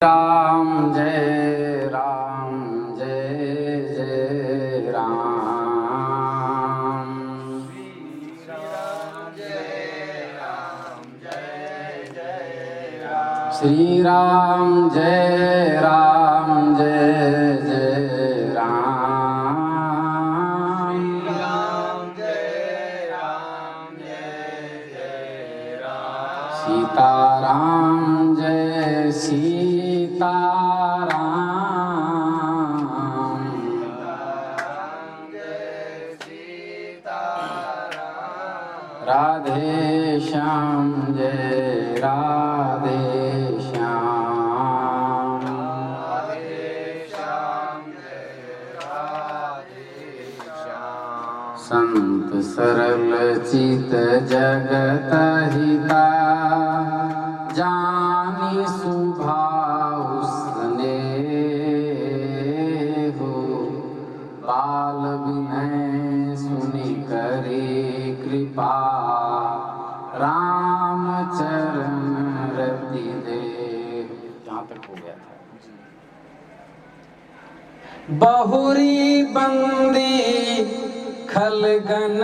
राम जय राम जय जय राम। श्री राम जय राम जय जय राम। सीताराम जय सीताराम। राधे श्याम जय राधे श्याम। संत सरल चित जगत हिता, जानी सुभाव स्नेहो। बाल विनय सुनि करे कृपा, राम चरण रति दे। जहाँ तक हो गया था। बहुरी बंदी खलगन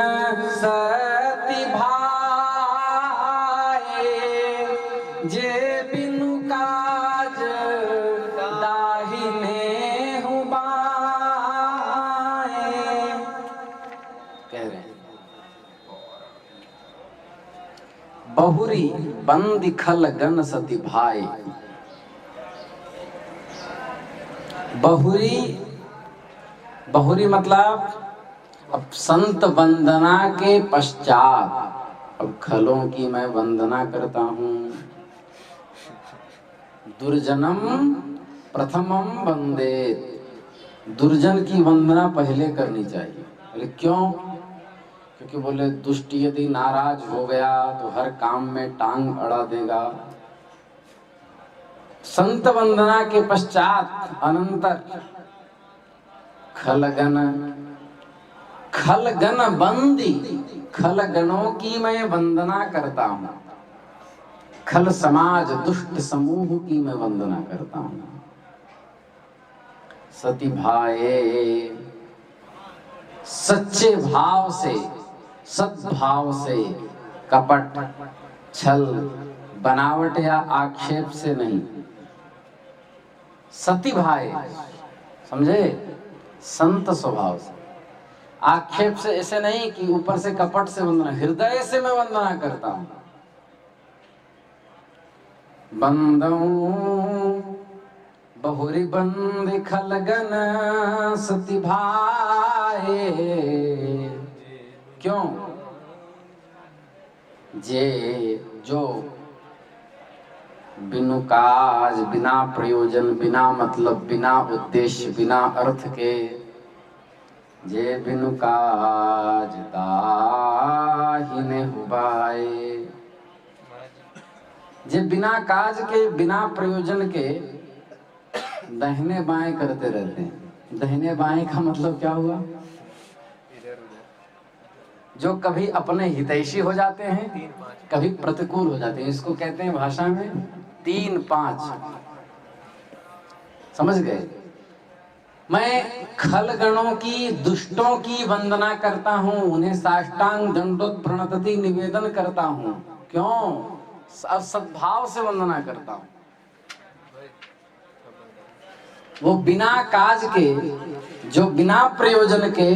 सति भाए, जे बिनु काज दाहिने हूँ बाए। कह रहे हैं बहुरी बंदी खलगन सति भाए। बहुरी मतलब अब संत वंदना के पश्चात अब खलों की मैं वंदना करता हूँ। दुर्जनम प्रथमम वंदे, दुर्जन की वंदना पहले करनी चाहिए। बोले क्यों? क्योंकि बोले दुष्ट यदि नाराज हो गया तो हर काम में टांग अड़ा देगा। संत वंदना के पश्चात अनंतर खलगन बंदी, खलगणों की मैं वंदना करता हूँ। खल समाज दुष्ट समूह की मैं वंदना करता हूँ। सती भाए, सच्चे भाव से, सद्भाव से, कपट छल बनावट या आक्षेप से नहीं। सती भाई समझे, संत स्वभाव से, आक्षेप से, ऐसे नहीं कि ऊपर से कपट से वंदना, हृदय से मैं वंदना करता हूं। बंदऊं बहुरी बंदी खलगन सती भाए। क्यों? जे जो बिनु काज, बिना प्रयोजन, बिना मतलब, बिना उद्देश्य, बिना अर्थ के, जे बिनु काज दाहिने हुबाए। जे बिना काज के, बिना प्रयोजन के दाहिने बाएं करते रहते हैं। दाहिने बाएं का मतलब क्या हुआ? जो कभी अपने हितैषी हो जाते हैं, कभी प्रतिकूल हो जाते हैं। इसको कहते हैं भाषा में 3-5। समझ गए? मैं खलगणों की, दुष्टों की वंदना करता हूं, उन्हें साष्टांग दंडोत प्रणतति निवेदन करता हूं। क्यों? सद्भाव से वंदना करता हूं। वो बिना काज के, जो बिना प्रयोजन के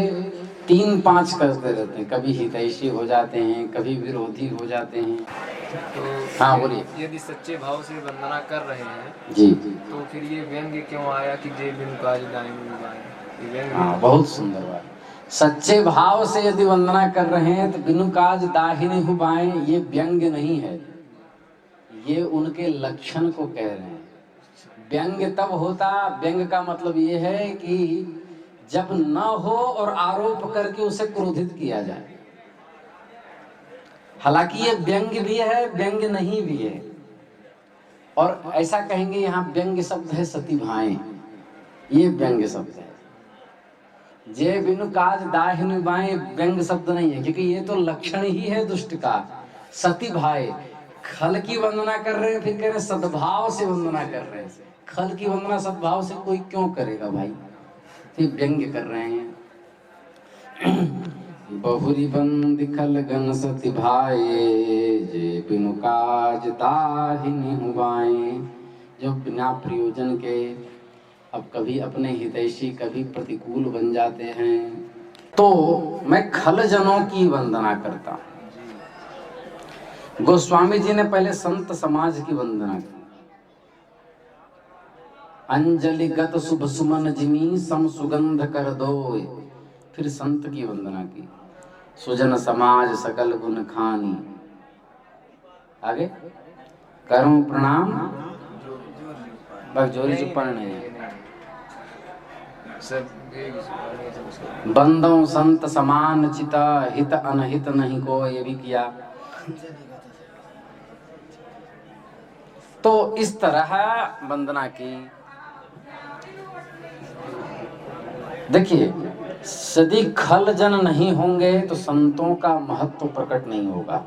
3-5 करते रहते हैं। कभी हितैषी हो जाते हैं, कभी विरोधी हो जाते हैं। तो हाँ बोलिए। यदि सच्चे भाव से वंदना कर रहे हैं जी, तो फिर ये व्यंग्य क्यों आया कि जय बिनु काज दाहिने हुबाए? ये व्यंग्य हाँ बहुत सुंदर बात। सच्चे भाव से यदि वंदना कर रहे हैं तो बिनु काज दाहिने हुबाए, ये व्यंग्य नहीं है, ये उनके लक्षण को कह रहे हैं। व्यंग्य तब होता, व्यंग्य का मतलब ये है कि जब न हो और आरोप करके उसे क्रोधित किया जाए। हालांकि ये व्यंग्य भी है, व्यंग्य नहीं भी है। और ऐसा कहेंगे यहाँ व्यंग्य शब्द है सती भाएं, ये व्यंग्य शब्द है। जे बिनु काज दाहिने बाएं व्यंग शब्द नहीं है, क्योंकि ये तो लक्षण ही है दुष्ट का। सती भाई खल की वंदना कर रहे हैं, फिर कह रहे सद्भाव से वंदना कर रहे हैं। खल की वंदना सद्भाव से कोई क्यों करेगा भाई? ये व्यंग्य कर रहे हैं। बहुरी बंद खल गन सति भाए, जे बिनु काज ताहिनी हुआए। जो बिना प्रयोजन के अब कभी अपने हितैषी कभी प्रतिकूल बन जाते हैं, तो मैं खल जनों की वंदना करता हूँ। गोस्वामी जी ने पहले संत समाज की वंदना की। अंजलि गत शुभ सुमन जिमी सम सुगंध कर दोय। फिर संत की वंदना की। सुजन समाज सकल गुण खानी। आगे करूं प्रणाम बगजोरी चुप्पन नहीं बंदों संत समान चिता, हित अनहित नहीं को, ये भी किया। तो इस तरह वंदना की। देखिए, यदि खल जन नहीं होंगे तो संतों का महत्व प्रकट नहीं होगा।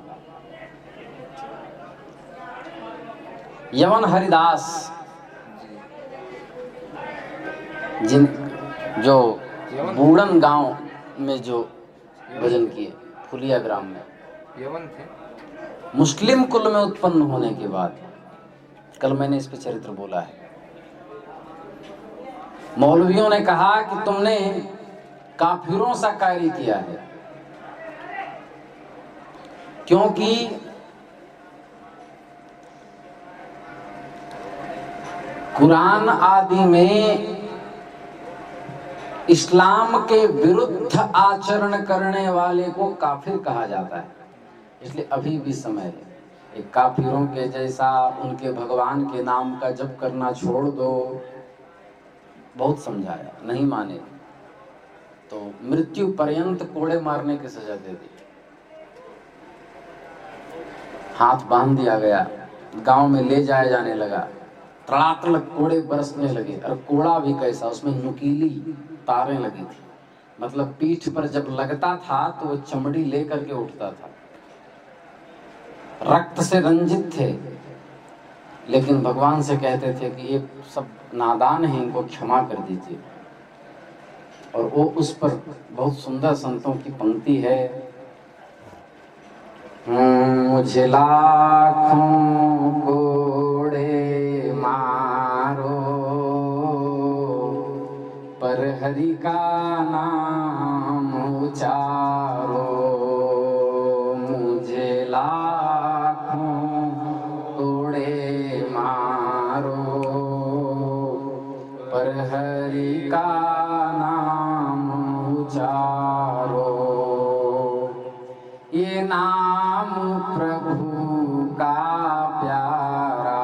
यवन हरिदास जिन जो बूढ़न गांव में जो भजन किए, फुलिया ग्राम में, यवन थे। मुस्लिम कुल में उत्पन्न होने के बाद, कल मैंने इस पे चरित्र बोला है। मौलवियों ने कहा कि तुमने काफिरों सा कार्य किया है, क्योंकि कुरान आदि में इस्लाम के विरुद्ध आचरण करने वाले को काफिर कहा जाता है। इसलिए अभी भी समय है, एक काफिरों के जैसा उनके भगवान के नाम का जप करना छोड़ दो। बहुत समझाया, नहीं माने तो मृत्यु पर्यंत कोड़े मारने की सजा दे दी। हाथ बांध दिया गया, गांव में ले जाया जाने लगा, तड़ातड़ कोड़े बरसने लगे। और कोड़ा भी कैसा, उसमें नुकीली तारें लगी थी, मतलब पीठ पर जब लगता था तो वो चमड़ी लेकर के उठता था। रक्त से रंजित थे, लेकिन भगवान से कहते थे कि ये सब नादान हैं, इनको क्षमा कर दीजिए। और वो उस पर बहुत सुंदर संतों की पंक्ति है, मुझे लाखों कोड़े मारो, पर हरि का नाम उचारो। मुझे लाखों कोड़े मारो, पर हरि का नाम उचारो। ये नाम प्रभु का प्यारा,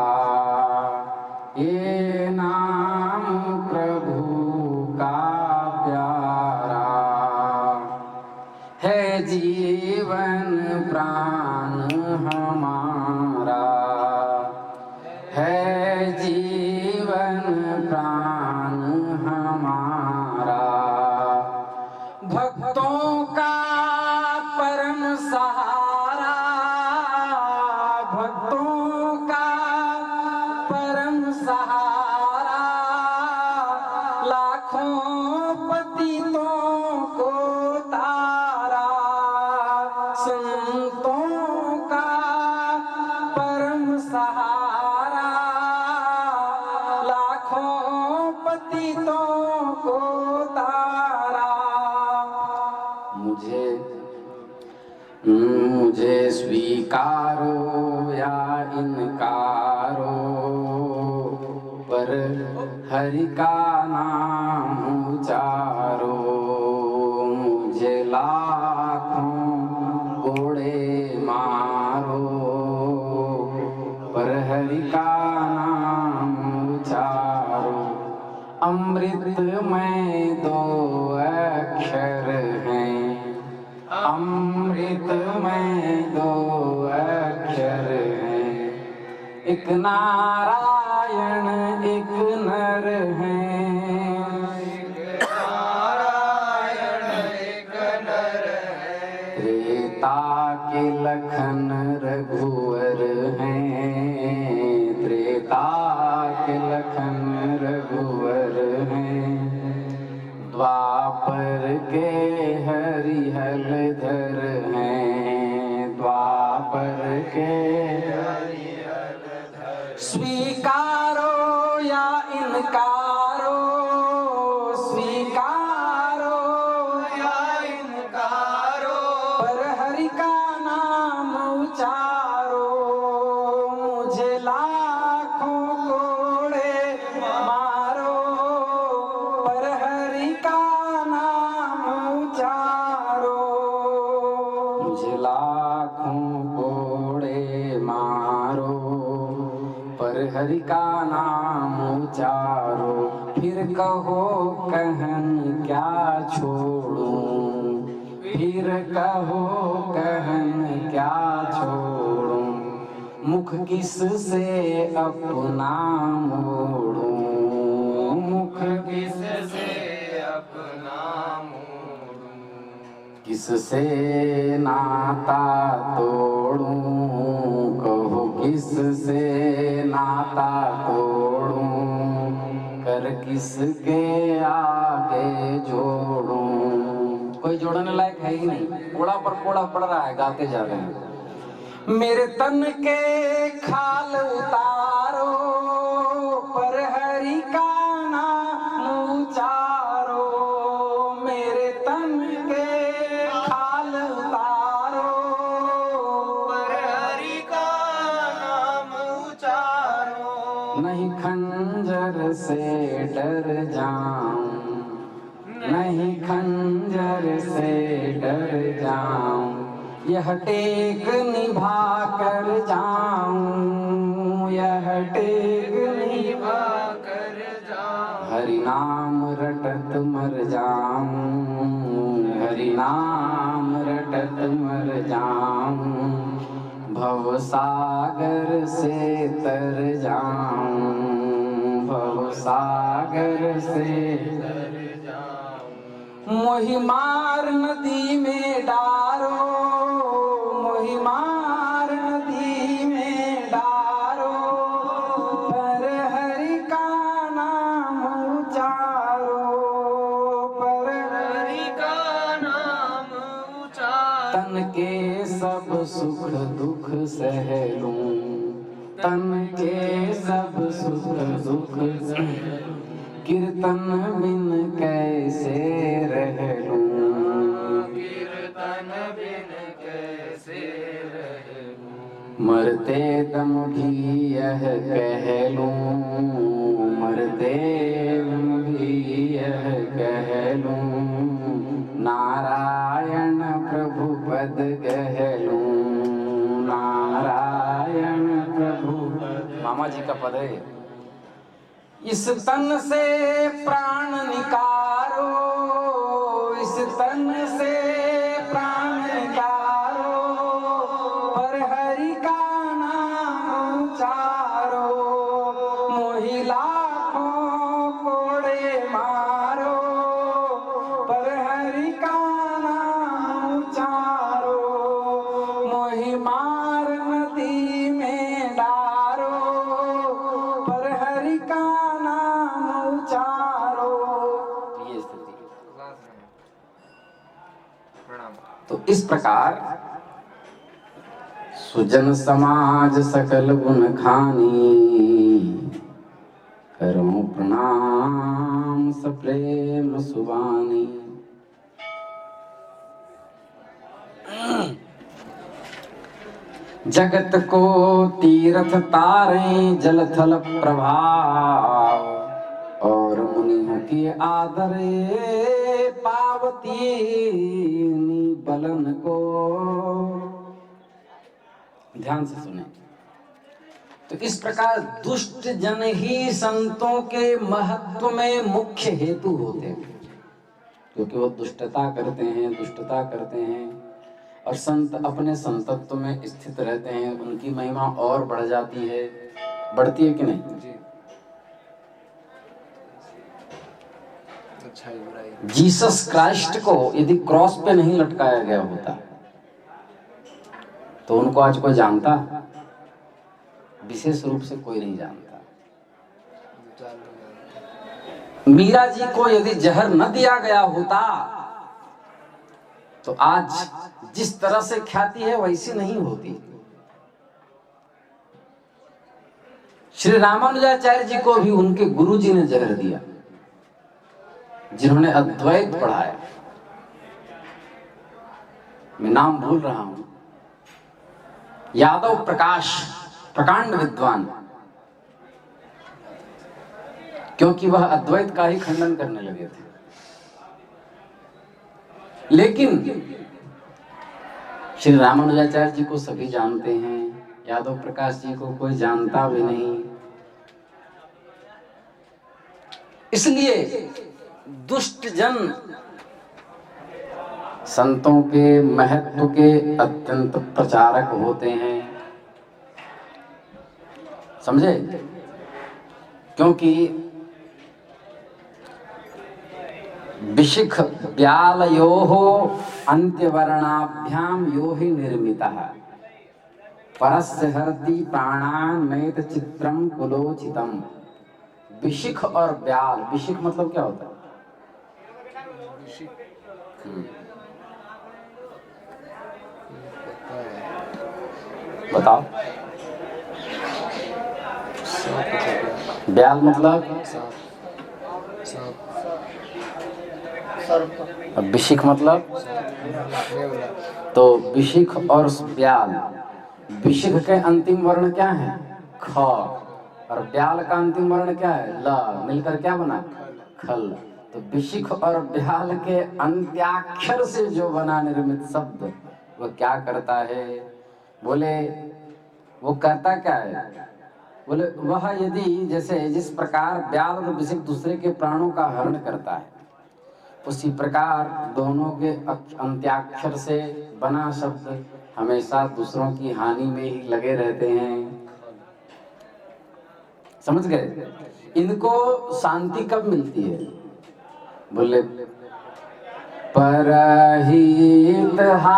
ये नाम प्रभु का प्यारा है, जीवन प्राण हमारा है, जीवन प्राण हमारा। भक्तों का परम सहारा, भक्तों का परम सहारा, लाखों पतितों को तारा। संतों का परम सहारा, लाखों पतितों को तारा। मुझे स्वीकारो या इनकारो, पर हरि का नाम उचारो। मुझे लाखों कोड़े मारो, पर हरि का नाम उचारो। अमृत में दो अक्षर हैं, अमृत में दो अक्षर हैं, एक नारायण एक नर है। नारायण एक नर है, त्रेता के लखन रघुवर हैं, त्रेता के लखन इनकारो स्वीकारो या इनकारो, पर हरि का नाम उचारो। मुझे लाखों कोड़े मारो, पर हरि का नाम उचारो। मुझे लाखों कोड़े मारो, पर हरि का नाम उचारो। फिर कहो कहन क्या छोड़ूं, फिर कहो कहन क्या छोड़ूं, मुख किस से अपना मोड़ूं, मुख किस से अपना मोड़ूं, किससे नाता तोड़ूं, कहो किससे नाता तोड़ूं, कर किसके आगे जोड़ूं। कोई जोड़ने लायक है ही नहीं, कोड़ा पर कोड़ा पड़ रहा है, गाते जा रहे हैं। मेरे तन के खाल उतारो, पर हरि का नाम उचारो। मेरे तन के खाल उतारो, पर हरि का नाम उचारो। नहीं खंजर से डर जाऊं, नहीं खंजर से डर जाऊं, यह टेक निभा कर जाऊं, यह टेक निभा कर जाऊं। हरि नाम रटत मर जाऊं, हरि नाम रटत मर जाऊं, भव सागर से तर जाऊं, भव सागर से तर जाऊं। मोहि मार नदी में डारो, मोहि मार नदी में डारो, पर हरि का नाम उचारो, पर हरि का नाम उचारो। तन के सब सुख दुख सह लूं, तन के सब सुख दुख सह लूं, कीर्तन बिन कैसे रह लूं, कीर्तन बिन कैसे रह लूं। मरते दम भी यह कह लूं, मरते दम भी यह कह लूं, नारायण प्रभु पद कह लूं, नारायण प्रभु। मामा जी का पद है। इस तन से प्राण निकारो, इस तन से प्राण निकारो, पर हरि का नाम उचारो। मोहि लाखों कोड़े मारो, पर हरि का नाम उचारो। मोहि मार नदी में डारो, पर हरि का उचारो। ये स्थिति है। तो इस प्रकार सुजन समाज सकल गुण खानी, करो प्रणाम सप्रेम सुबानी। जगत को तीर्थ तारे जल थल प्रभाव, और मुनियों की आदरे पावती बलन को। ध्यान से सुने। तो इस प्रकार दुष्ट जन ही संतों के महत्व में मुख्य हेतु होते हैं, क्योंकि वो दुष्टता करते हैं और संत अपने संतत्व में स्थित रहते हैं, उनकी महिमा और बढ़ जाती है, बढ़ती है कि नहीं? जीसस क्राइस्ट को यदि क्रॉस पे नहीं लटकाया गया होता तो उनको आज कोई जानता? विशेष रूप से कोई नहीं जानता। मीरा जी को यदि जहर न दिया गया होता तो आज जिस तरह से ख्याति है वैसी नहीं होती। श्री रामानुजाचार्य जी को भी उनके गुरु जी ने जहर दिया, जिन्होंने अद्वैत पढ़ाया। मैं नाम भूल रहा हूं, यादव प्रकाश, प्रकांड विद्वान, क्योंकि वह अद्वैत का ही खंडन करने लगे थे। लेकिन श्री रामानुजाचार्य जी को सभी जानते हैं, यादव प्रकाश जी को कोई जानता भी नहीं। इसलिए दुष्ट जन संतों के महत्व के अत्यंत प्रचारक होते हैं, समझे? क्योंकि विशिख व्यालयोः अंत्यवर्णाभ्याम यो हि निर्मितः परस्य हरति प्राणान् नयत चित्रम कुलोचितम। विशिख और व्याल, विशिख मतलब क्या होता है? बताओ। व्याल मतलब, विशिख मतलब, तो विशिख और व्याल, विशिख के अंतिम वर्ण क्या है? ख, और व्याल का अंतिम वर्ण क्या है? ल, मिलकर क्या बना? खल। तो विशिख और व्याल के अंत्याक्षर से जो बना निर्मित शब्द, वह क्या करता है? बोले वो करता क्या है? बोले वह यदि जैसे जिस प्रकार व्याल और विशिख दूसरे के प्राणों का हरण करता है, उसी प्रकार दोनों के अंत्याक्षर से बना शब्द हमेशा दूसरों की हानि में ही लगे रहते हैं। समझ गए? इनको शांति कब मिलती है? बोले परहित हानि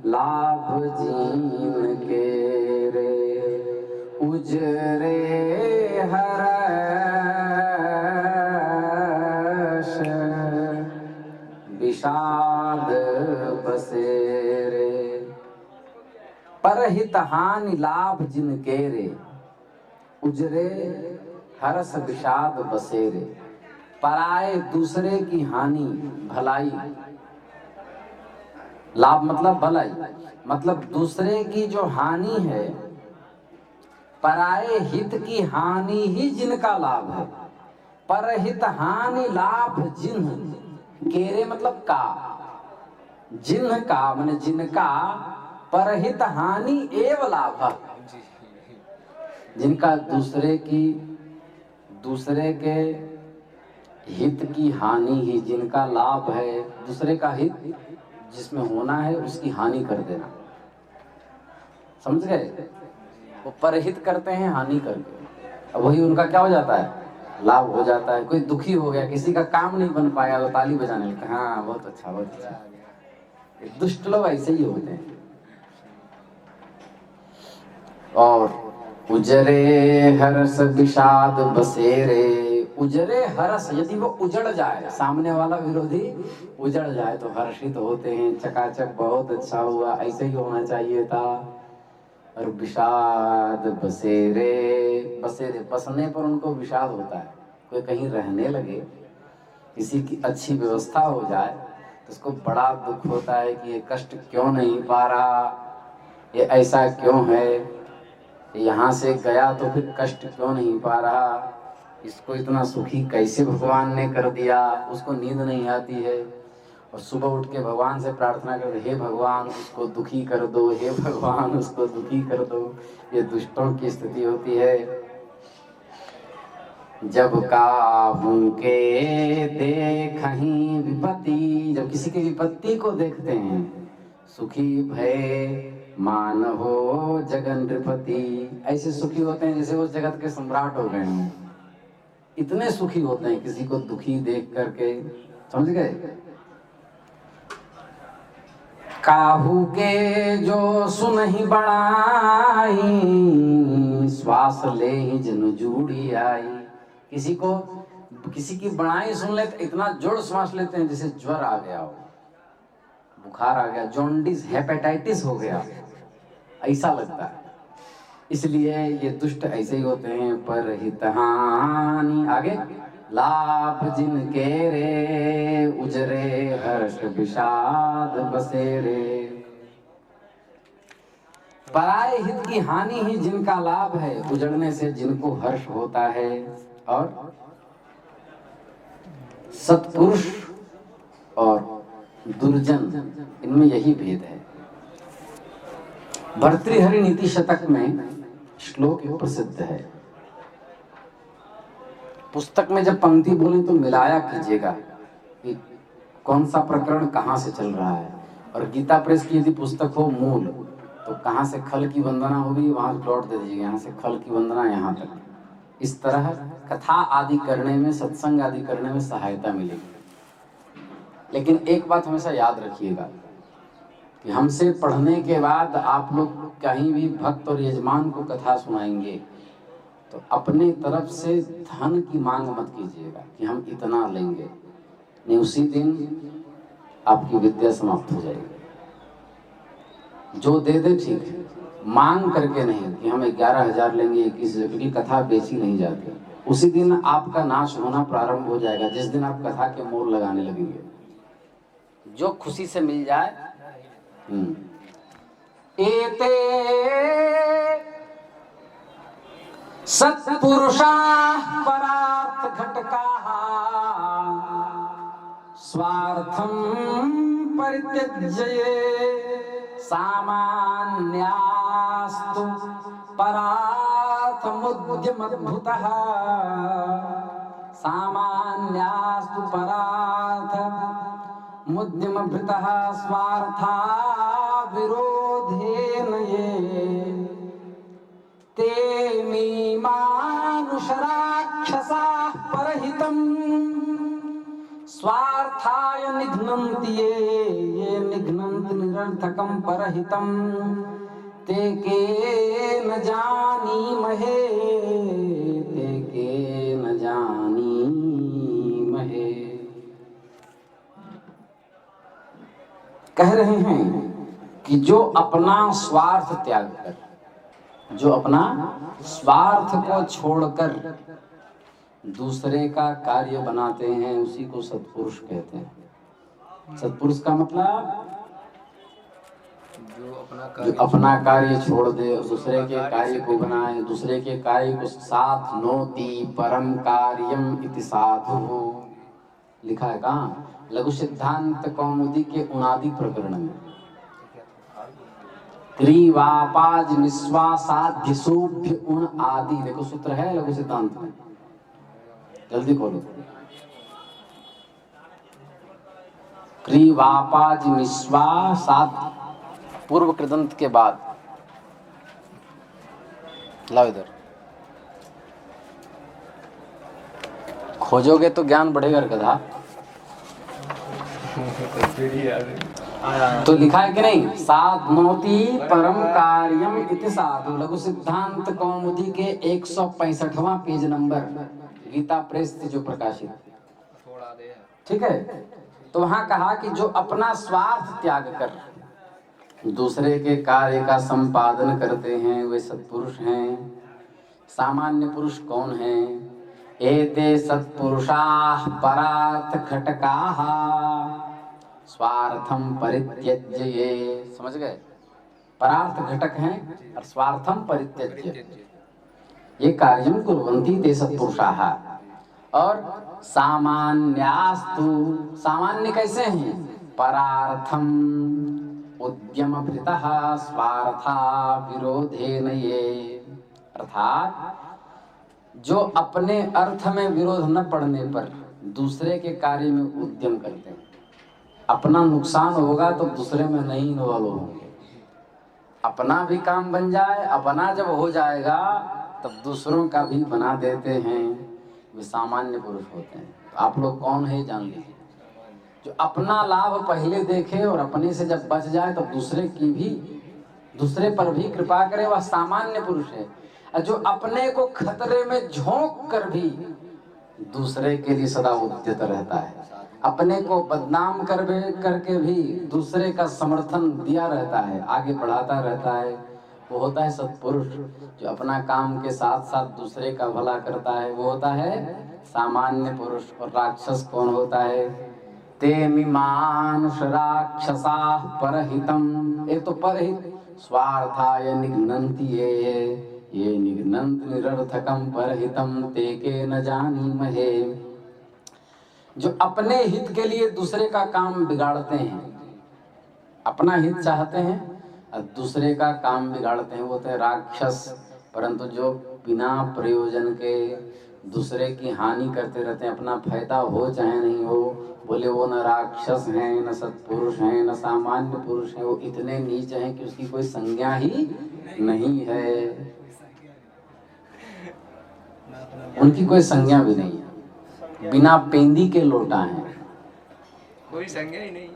लाभ जीन के रे उजरे हर्ष विषाद बसेरे। परहित हानि लाभ जिनके रे उजरे हर्ष विषाद बसेरे। पराए दूसरे की हानि भलाई, लाभ मतलब भलाई, मतलब दूसरे की जो हानि है, पराए हित की हानि ही जिनका लाभ है। परहित हानि लाभ जिन्ह केरे मतलब का, जिन्ह का माने जिनका, परहित हानि एव लाभ, जिनका दूसरे के हित की हानि ही जिनका लाभ है। दूसरे का हित जिसमें होना है उसकी हानि कर देना, समझ गए? वो परहित करते हैं हानि करके, अब वही उनका क्या हो जाता है? लाभ हो जाता है। कोई दुखी हो गया, किसी का काम नहीं बन पाया तो ताली बजाने लगता है, हाँ बहुत अच्छा बहुत अच्छा। दुष्ट लोग ऐसे ही होते हैं। और उजरे हर्ष विषाद बसेरे, उजरे हर्ष, यदि वो उजड़ जाए, सामने वाला विरोधी उजड़ जाए तो हर्षित होते हैं, चकाचक बहुत अच्छा हुआ, ऐसे ही होना चाहिए था। और विषाद बसेरे, बसेरे बसने पर उनको विषाद होता है। कोई कहीं रहने लगे, किसी की अच्छी व्यवस्था हो जाए तो उसको बड़ा दुख होता है कि ये कष्ट क्यों नहीं पा रहा, ये ऐसा क्यों है, यहाँ से गया तो फिर कष्ट क्यों नहीं पा रहा, इसको इतना सुखी कैसे भगवान ने कर दिया। उसको नींद नहीं आती है और सुबह उठ के भगवान से प्रार्थना करते, हे भगवान उसको दुखी कर दो, हे भगवान उसको दुखी कर दो। ये दुष्टों की स्थिति होती है। जब काहू के देखहीं विपत्ति, जब किसी की विपत्ति को देखते हैं, सुखी भय मान हो जगन नृपति, ऐसे सुखी होते हैं जैसे उस जगत के सम्राट हो गए हों। इतने सुखी होते हैं किसी को दुखी देख करके, समझ गए? काहू के जो सुनहि बड़ाई, श्वास ले ही जन जूड़ी आई। किसी की बड़ाई सुन ले तो इतना जोर श्वास लेते हैं जैसे ज्वर आ गया हो, बुखार आ गया, जॉन्डिस, हेपेटाइटिस हो गया, ऐसा लगता है। इसलिए ये दुष्ट ऐसे ही होते हैं। परहित हानि, आगे, लाभ जिनके रे, उजरे हर्ष विषाद बसेरे। पराये हित की हानि ही जिनका लाभ है, उजड़ने से जिनको हर्ष होता है। और सत्पुरुष और दुर्जन, इनमें यही भेद है। भर्तृहरि नीति शतक में श्लोक प्रसिद्ध है। पुस्तक में जब पंक्ति बोले तो मिलाया कीजिएगा कि कौन सा प्रकरण कहाँ से चल रहा है। और गीता प्रेस की यदि पुस्तक हो मूल, तो कहाँ से खल की वंदना होगी वहां प्लॉट दे दीजिएगा, यहाँ से खल की वंदना यहाँ तक। इस तरह कथा आदि करने में, सत्संग आदि करने में सहायता मिलेगी। लेकिन एक बात हमेशा याद रखिएगा कि हमसे पढ़ने के बाद आप लोग कहीं भी भक्त और यजमान को कथा सुनाएंगे तो अपनी तरफ से धन की मांग मत कीजिएगा कि हम इतना लेंगे, नहीं, उसी दिन आपकी विद्या समाप्त हो जाएगी। जो दे दे ठीक है, मांग करके नहीं कि हम 11,000 लेंगे, 21,000, क्योंकि कथा बेची नहीं जाती। उसी दिन आपका नाश होना प्रारंभ हो जाएगा, जिस दिन आप कथा के मोल लगाने लगेंगे। जो खुशी से मिल जाए। एते सत्पुरुषा परार्थ घटकाः स्वार्थं परित्यज्य सामान्यास्तु परार्थमुद्यमद्भुतः सामान्यास्तु परार्थमुद्यमभृतः स्वार्था विरोधेन ये ते मीमानुषराक्षसाः परहितम् स्वार्थाय निघ्नन्ति ये निघ्नन्ति निरर्थकं परहितं ते के न जानीमहे ते के न जानीमहे। कह रहे हैं कि जो अपना स्वार्थ त्याग कर, जो अपना स्वार्थ को छोड़कर दूसरे का कार्य बनाते हैं, उसी को सत्पुरुष कहते हैं। सत्पुरुष का मतलब जो अपना कार्य छोड़ दे और दूसरे के कार्य को बनाए, दूसरे के कार्य को साथ नोति परम कार्यम इति साधु। लिखा है कहाँ? लघु सिद्धांत कौमुदी के उनादि प्रकरण में। क्रीवापाज निस्वासाध्य सूभ्य उन आदि, देखो सूत्र है लघु सिद्धांत में, जल्दी खोलो। क्रीवापाज निस्वासात पूर्व कृदंत के बाद, लाओ इधर, खोजोगे तो ज्ञान बढ़ेगा कथा। तो लिखा है कि नहीं? साधनोति परम कार्यम इति साधु, लघु सिद्धांत कौमुदी के 165वां पेज नंबर, गीता प्रेस से जो प्रकाशित, ठीक है। तो वहां कहा कि जो अपना स्वार्थ त्याग कर दूसरे के कार्य का संपादन करते हैं वे सत्पुरुष हैं। सामान्य पुरुष कौन हैं? एते सत्पुरुषाः परार्थ घटकाः स्वार्थम परित्यज्य, ये समझ गए? परार्थ घटक हैं और स्वार्थम परित्यज्य ये कार्यम कुर्वन्ति ते सत्पुरुषाः। और सामान्यास्तु, सामान्य कैसे हैं? परार्थम उद्यमभृतः स्वार्था विरोधेन ये, अर्थात जो अपने अर्थ में विरोध न पड़ने पर दूसरे के कार्य में उद्यम करते हैं। अपना नुकसान होगा तो दूसरे में नहीं इन्वॉल्व होंगे। अपना भी काम बन जाए, अपना जब हो जाएगा तब दूसरों का भी बना देते हैं। वे सामान्य पुरुष होते हैं। तो आप लोग कौन है जान लीजिए। जो अपना लाभ पहले देखे और अपने से जब बच जाए तो दूसरे पर भी कृपा करे, वह सामान्य पुरुष है। और जो अपने को खतरे में झोंक कर भी दूसरे के लिए सदा उद्यत रहता है, अपने को बदनाम करके भी दूसरे का समर्थन दिया रहता है, आगे बढ़ाता रहता है, वो होता है सत्पुरुष। जो अपना काम के साथ साथ दूसरे का भला करता है वो होता है सामान्य पुरुष। और राक्षस कौन होता है? ते मिमानुष राक्षसा परहितम, ये तो परहित स्वार्थाय निघ्नन्ति ये निघ्नन्ति निरर्थकम परहितम ते के न जानीमहे। जो अपने हित के लिए दूसरे का काम बिगाड़ते हैं, अपना हित चाहते हैं और दूसरे का काम बिगाड़ते हैं, वो होते हैं राक्षस। परंतु जो बिना प्रयोजन के दूसरे की हानि करते रहते हैं, अपना फायदा हो चाहे नहीं हो, बोले वो न राक्षस हैं, न सत्पुरुष हैं, न सामान्य पुरुष हैं, वो इतने नीच हैं कि उसकी कोई संज्ञा ही नहीं है, उनकी कोई संज्ञा भी नहीं है, बिना पेंदी के लोटा है, कोई संज्ञा ही नहीं,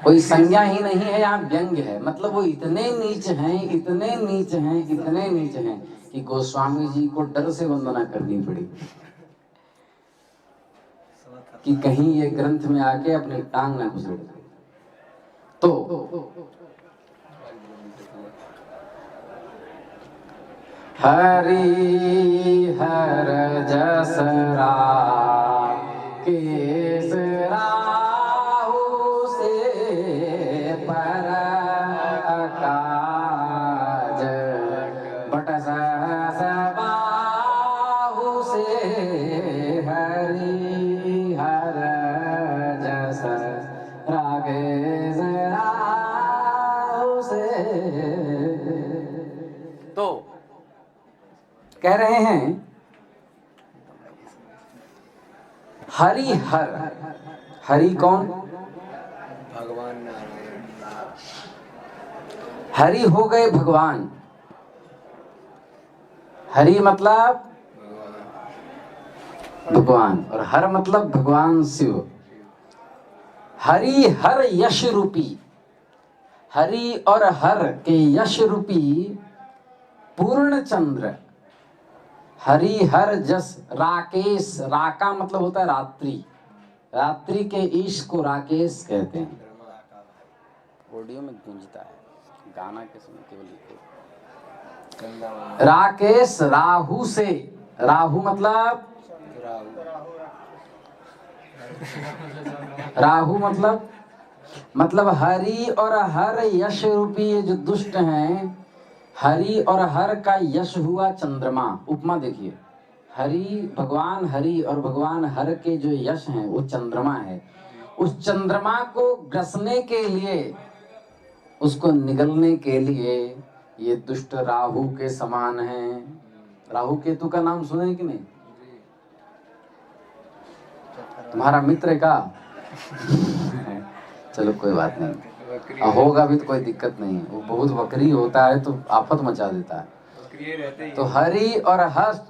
कोई संज्ञा ही नहीं है। यहाँ व्यंग्य है, मतलब वो इतने नीच हैं, इतने नीच हैं, इतने नीच हैं कि गोस्वामी जी को डर से वंदना करनी पड़ी कि कहीं ये ग्रंथ में आके अपनी टांग न घुसेड़ दे। तो हरि हर जस केस राहु से पर काज बट सहस बाहु से हरि हर जस राकेश राहु से। तो कह रहे हैं हरि हर, हरि कौन? भगवान नारायण। हरि हो गए भगवान। हरि मतलब भगवान और हर मतलब भगवान शिव। हरि हर यश रूपी, हरि और हर के यश रूपी पूर्ण चंद्र हरि हर जस राकेश, राका मतलब होता है रात्रि, रात्रि के ईश को राकेश कहते हैं। ऑडियो में गूंजता है, गाना के समय केवल राकेश राहु से, राहु मतलब राहु मतलब हरि और हर यश रूपी ये जो दुष्ट हैं, हरि और हर का यश हुआ चंद्रमा। उपमा देखिए, हरि भगवान हरि और भगवान हर के जो यश हैं वो चंद्रमा है। उस चंद्रमा को ग्रसने के लिए, उसको निगलने के लिए ये दुष्ट राहु के समान हैं। राहु केतु का नाम सुने कि नहीं? तुम्हारा मित्र का चलो कोई बात नहीं, होगा भी तो कोई दिक्कत नहीं है, वो बहुत वक्री होता है तो आफत मचा देता है। तो हरि और हर्ष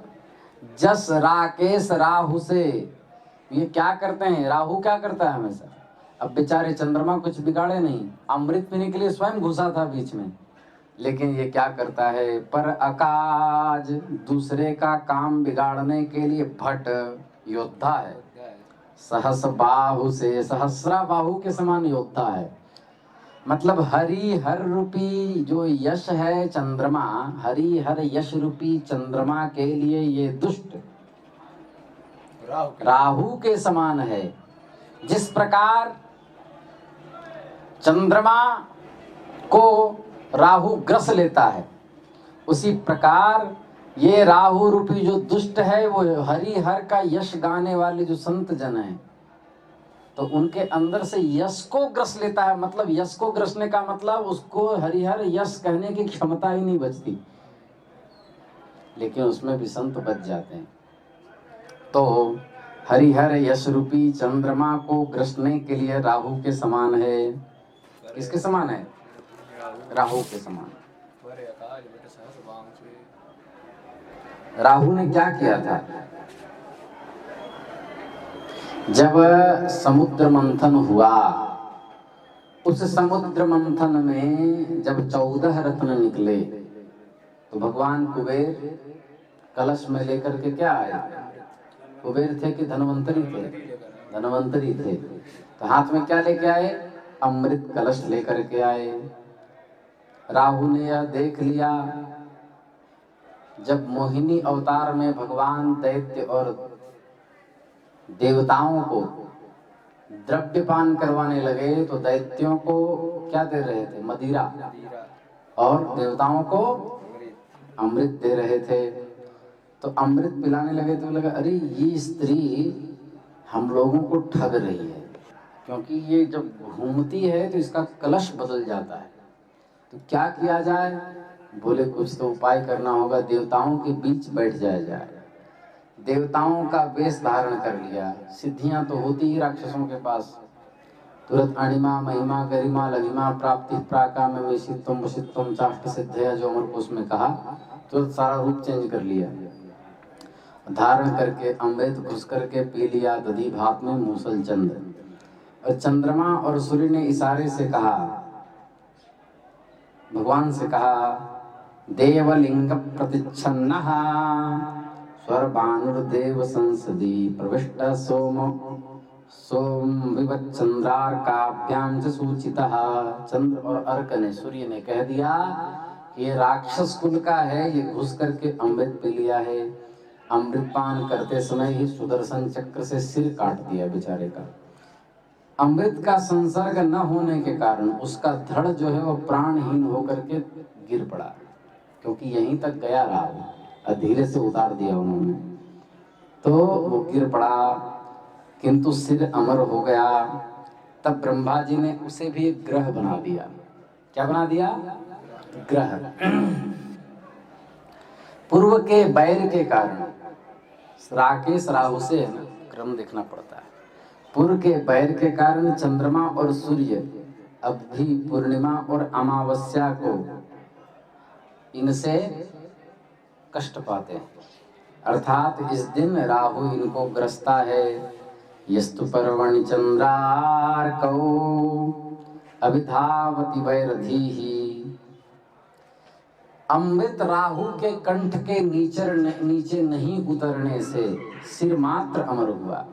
जस राकेश राहु से, ये क्या करते हैं? राहु क्या करता है हमेशा? अब बेचारे चंद्रमा कुछ बिगाड़े नहीं, अमृत पीने के लिए स्वयं घुसा था बीच में, लेकिन ये क्या करता है? पर अकाज, दूसरे का काम बिगाड़ने के लिए भट्ट योद्धा है। सहस बाहु से, सहस्रा बाहु के समान योद्धा है। मतलब हरि हर रूपी जो यश है चंद्रमा, हरि हर यश रूपी चंद्रमा के लिए ये दुष्ट राहु के समान है। जिस प्रकार चंद्रमा को राहु ग्रस लेता है, उसी प्रकार ये राहु रूपी जो दुष्ट है वो हरि हर का यश गाने वाले जो संत जन हैं, तो उनके अंदर से यश को ग्रस लेता है। मतलब यश को ग्रसने का मतलब उसको हरिहर यश कहने की क्षमता ही नहीं बचती, लेकिन उसमें भी संत बच जाते हैं। तो हरिहर यश रूपी चंद्रमा को ग्रसने के लिए राहु के समान है। किसके समान है? राहु के समान। राहु ने क्या किया था? जब समुद्र मंथन हुआ, उस समुद्र मंथन में जब 14 रत्न निकले, तो भगवान कुबेर कलश में लेकर के क्या आए? कुबेर थे कि धनवंतरी थे? धनवंतरी थे। तो हाथ में क्या लेके आए? अमृत कलश लेकर के आए। राहु ने यह देख लिया, जब मोहिनी अवतार में भगवान दैत्य और देवताओं को द्रव्यपान करवाने लगे, तो दैत्यों को क्या दे रहे थे? मदिरा, और देवताओं को अमृत दे रहे थे। तो अमृत पिलाने लगे तो लगा अरे ये स्त्री हम लोगों को ठग रही है, क्योंकि ये जब घूमती है तो इसका कलश बदल जाता है। तो क्या किया जाए? बोले कुछ तो उपाय करना होगा, देवताओं के बीच बैठ जाए। देवताओं का वेश धारण कर लिया। सिद्धियां तो होती ही राक्षसों के पास, तुरंत अणिमा महिमा गरिमा लघिमा प्राप्ति प्राकाम वेशित्वम वशित्वम चाष्ट सिद्धया, जो अमर कोश में कहा, तुरंत सारा रूप चेंज कर लिया। धारण करके अमृत घुस करके पी लिया दधी भात में मूसल चंद्र। और चंद्रमा और सूर्य ने इशारे से कहा, भगवान से कहा, देवलिंग प्रतिच्छन्नः स्वर्भानुर्देव संसदि प्रविष्ट सोम विवच्चंद्रार्काभ्याम च सूचितः। चंद्र और अर्क ने, सूर्य ने कह दिया ये राक्षस कुल का है, ये घुस करके अमृत पी लिया है। अमृतपान करते समय ही सुदर्शन चक्र से सिर काट दिया बेचारे का। अमृत का संसर्ग न होने के कारण उसका धड़ जो है वो प्राणहीन होकर के गिर पड़ा, क्योंकि यहीं तक गया रहा, और धीरे से उतार दिया उन्होंने, तो वो गिर पड़ा, किंतु सिर अमर हो गया। तब ब्रह्मा जी ने उसे भी एक ग्रह बना दिया। क्या बना दिया? ग्रह। पूर्व के बैर के कारण, राकेश राहु से है ना, क्रम देखना पड़ता है। पूर्व के बैर के कारण चंद्रमा और सूर्य अब भी पूर्णिमा और अमावस्या को इनसे कष्ट पाते हैं, अर्थात इस दिन राहु इनको ग्रस्ता है। यस्तु पर्वणि चंद्रार्कौ अभिधावति वैरधीहि। अमृत राहु के कंठ के नीचे नहीं उतरने से सिर मात्र अमर हुआ।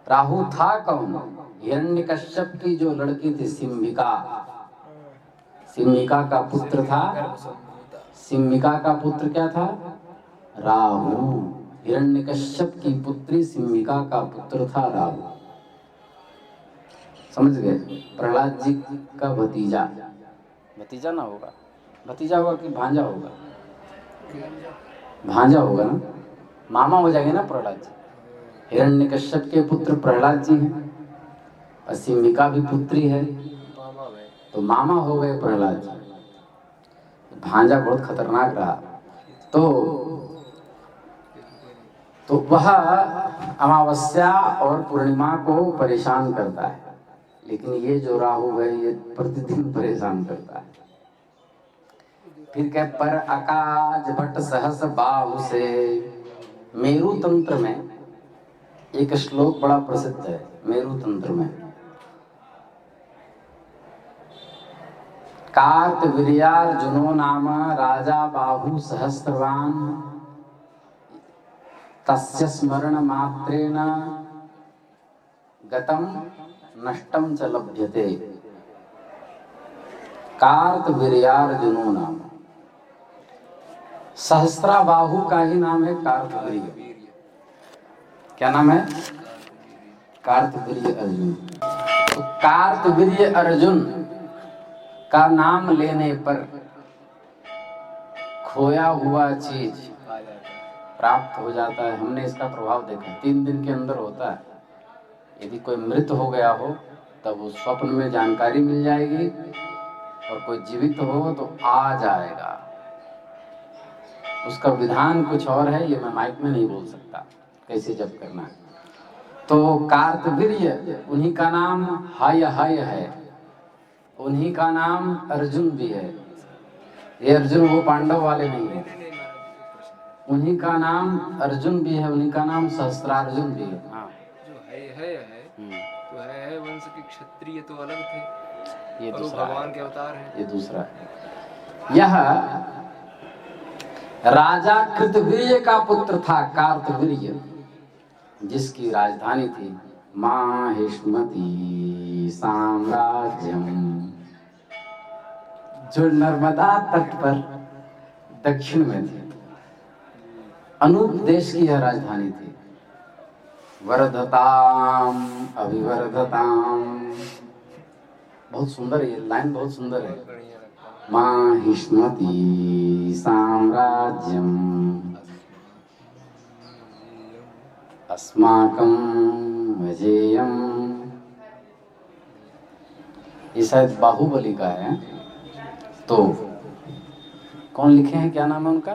राहु था कौन? हिरण्यकश्यप की जो लड़की थी सिम्मिका, सिम्मिका का पुत्र था। सिम्मिका का पुत्र क्या था? राहु। हिरण्यकश्यप की पुत्री सिम्मिका का पुत्र था राहु। समझ गए? प्रहलाद जी का भतीजा, भतीजा ना होगा, भतीजा होगा कि भांजा होगा? भांजा होगा ना, मामा हो जाएंगे ना प्रहलाद जी। हिरण्यकश्यप के पुत्र प्रहलाद जी हैं, और सिम्मिका भी पुत्री है, तो मामा हो गए प्रहलाद जी। भांजा बहुत खतरनाक रहा। तो वह अमावस्या और पूर्णिमा को परेशान करता है, लेकिन ये जो राहु है ये प्रतिदिन परेशान करता है। फिर कह पर आकाश भट्ट सहस बाहु से। मेरु तंत्र में एक श्लोक बड़ा प्रसिद्ध है, मेरु तंत्र में, कार्तवीर्यार्जुनो नाम राजा बाहु सहस्रवान तस्य स्मरण मात्रेण गतम नष्टम च लभ्यते। कार्तवीर्यार्जुनो नाम, सहस्राबाहु का ही नाम है कार्तवीर्य। क्या नाम है? कार्तवीर्य अर्जुन। तो कार्तवीर्य अर्जुन का नाम लेने पर खोया हुआ चीज प्राप्त हो जाता है। हमने इसका प्रभाव देखा, 3 दिन के अंदर होता है। यदि कोई मृत हो गया हो तब उस स्वप्न में जानकारी मिल जाएगी, और कोई जीवित हो तो आ जाएगा। उसका विधान कुछ और है, ये मैं माइक में नहीं बोल सकता कैसे जब करना है। तो कार्तवीर्य उन्हीं का नाम हय है, उन्हीं का नाम अर्जुन भी है। ये अर्जुन वो पांडव वाले नहीं है, उन्हीं का नाम अर्जुन भी है, उन्हीं का नाम सहस्त्रार्जुन भी है। हाँ, जो है तो है वंश के क्षत्रिय तो अलग थे, ये और दूसरा भगवान के अवतार है। ये दूसरा है। यह राजा कृतवीर्य का पुत्र था, कार्तवीर्य, जिसकी राजधानी थी माहिष्मती साम्राज्यम, जो नर्मदा तट पर दक्षिण में थी। अनूप देश की यह राजधानी थी। वर्धताम अभिवर्धताम, बहुत सुंदर, ये लाइन बहुत सुंदर है। माहिष्मती साम्राज्यम अस्माकं विजेयम। ये शायद बाहुबली का है। तो कौन लिखे हैं, क्या नाम है उनका?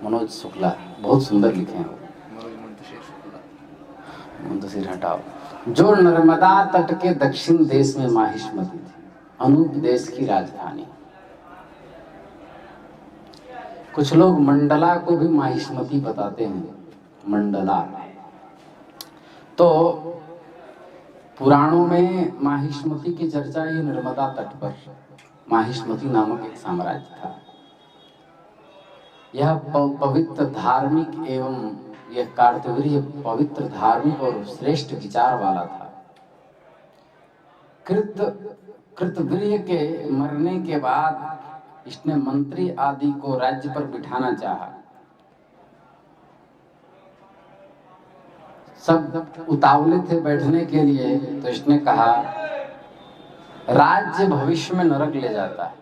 मनोज शुक्ला। बहुत सुंदर लिखे हैं वो। मुंतशिर हटाओ। जो नर्मदा तट के दक्षिण देश में माहिष्मती थी, अनूप देश की राजधानी। कुछ लोग मंडला को भी माहिष्मती बताते हैं, मंडला। तो पुराणों में माहिष्मती की चर्चा ये नर्मदा तट पर माहिष्मती नामक एक साम्राज्य था। यह पवित्र धार्मिक एवं यह कार्तवीर्य पवित्र धार्मिक और श्रेष्ठ विचार वाला था। कृतवीर्य के मरने के बाद इसने मंत्री आदि को राज्य पर बिठाना चाहा। सब उतावले थे बैठने के लिए, तो इसने कहा राज्य भविष्य में नरक ले जाता है,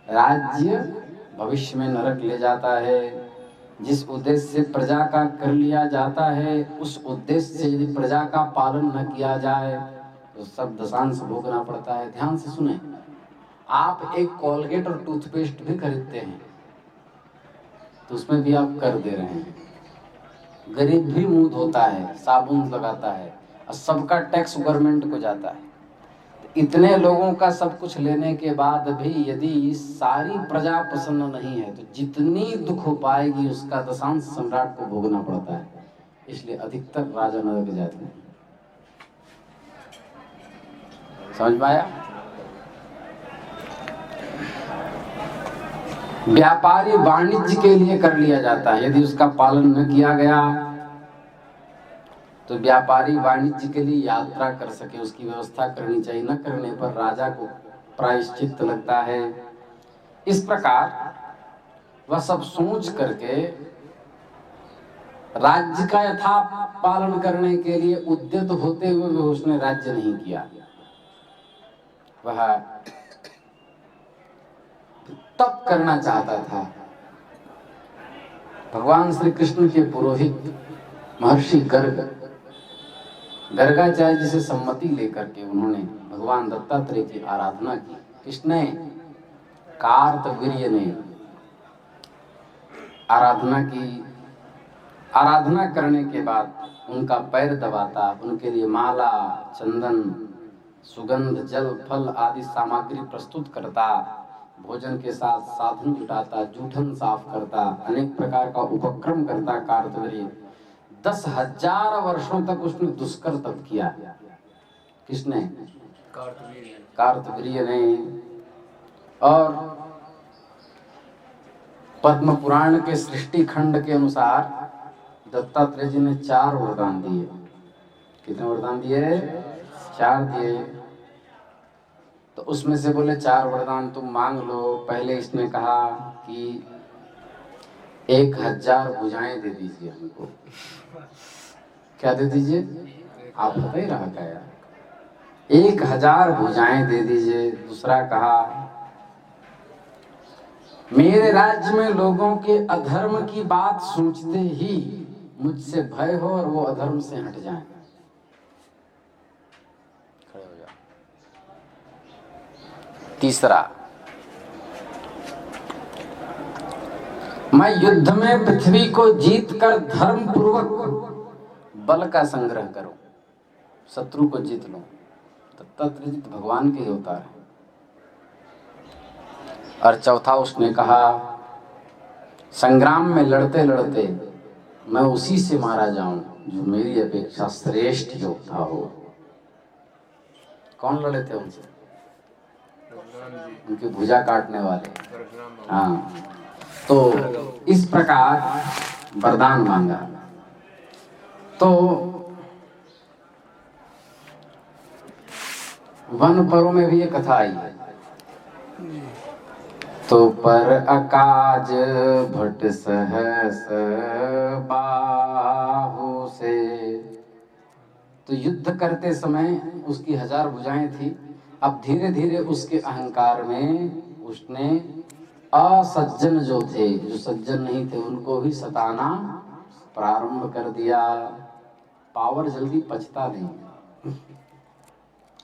राज्य भविष्य में नरक ले जाता है। जिस उद्देश्य से प्रजा का कर लिया जाता है, उस उद्देश्य से यदि प्रजा का पालन न किया जाए तो सब दशांश भोगना पड़ता है। ध्यान से सुने, आप एक कोलगेट और टूथपेस्ट भी खरीदते हैं तो उसमें भी आप कर दे रहे हैं। गरीब भी मुंह धोता है, साबुन लगाता है, और सबका टैक्स गवर्नमेंट को जाता है। इतने लोगों का सब कुछ लेने के बाद भी यदि सारी प्रजा प्रसन्न नहीं है तो जितनी दुख हो पाएगी उसका दशांश सम्राट को भोगना पड़ता है। इसलिए अधिकतर राजा नरक जाते हैं। समझ में आया? व्यापारी वाणिज्य के लिए कर लिया जाता है, यदि उसका पालन न किया गया तो व्यापारी वाणिज्य के लिए यात्रा कर सके उसकी व्यवस्था करनी चाहिए। न करने पर राजा को प्रायश्चित लगता है। इस प्रकार वह सब सोच करके राज्य का यथा पालन करने के लिए उद्यत होते हुए भी उसने राज्य नहीं किया। वह तप करना चाहता था। भगवान श्री कृष्ण के पुरोहित महर्षि गर्गाचार्य जी से सम्मति लेकर के उन्होंने भगवान दत्तात्रेय की आराधना की। किसने? कार्तवीर्य ने आराधना की। आराधना करने के बाद उनका पैर दबाता, उनके लिए माला, चंदन, सुगंध, जल, फल आदि सामग्री प्रस्तुत करता, भोजन के साथ साधन जुटाता, जूठन साफ करता, अनेक प्रकार का उपक्रम करता। कार्तवीर्य 10,000 वर्षों तक उसने दुष्कर तप किया। किसने? कार्तवीर्य ने। और पद्म पुराण के सृष्टि खंड के अनुसार दत्तात्रेय जी ने 4 वरदान दिए। कितने वरदान दिए? 4 दिए। तो उसमें से बोले 4 वरदान तुम मांग लो। पहले इसने कहा कि 1000 भुजाएं दे दीजिए हमको। क्या दे दीजिए? आप बता ही रहा क्या यार? 1000 भुजाएं दे दीजिए। दूसरा कहा मेरे राज्य में लोगों के अधर्म की बात सोचते ही मुझसे भय हो और वो अधर्म से हट जाएं। खड़े हो जाओ। तीसरा, मैं युद्ध में पृथ्वी को जीतकर धर्म पूर्वक बल का संग्रह करूं, शत्रु को जीत लूं। दत्तात्रेय जी भगवान के ही अवतार हैं। और चौथा उसने कहा संग्राम में लड़ते लड़ते मैं उसी से मारा जाऊं जो मेरी अपेक्षा श्रेष्ठ योद्धा हो। कौन लड़े थे उनसे? उनकी भुजा काटने वाले। हाँ, तो इस प्रकार वरदान मांगा। तो वन परों में भी ये कथा आई है। तो पर अकाज भट सहस बाहु से, तो युद्ध करते समय उसकी 1000 भुजाएं थी। अब धीरे धीरे उसके अहंकार में उसने असज्जन जो थे, जो सज्जन नहीं थे, उनको भी सताना प्रारंभ कर दिया। पावर जल्दी पचता नहीं।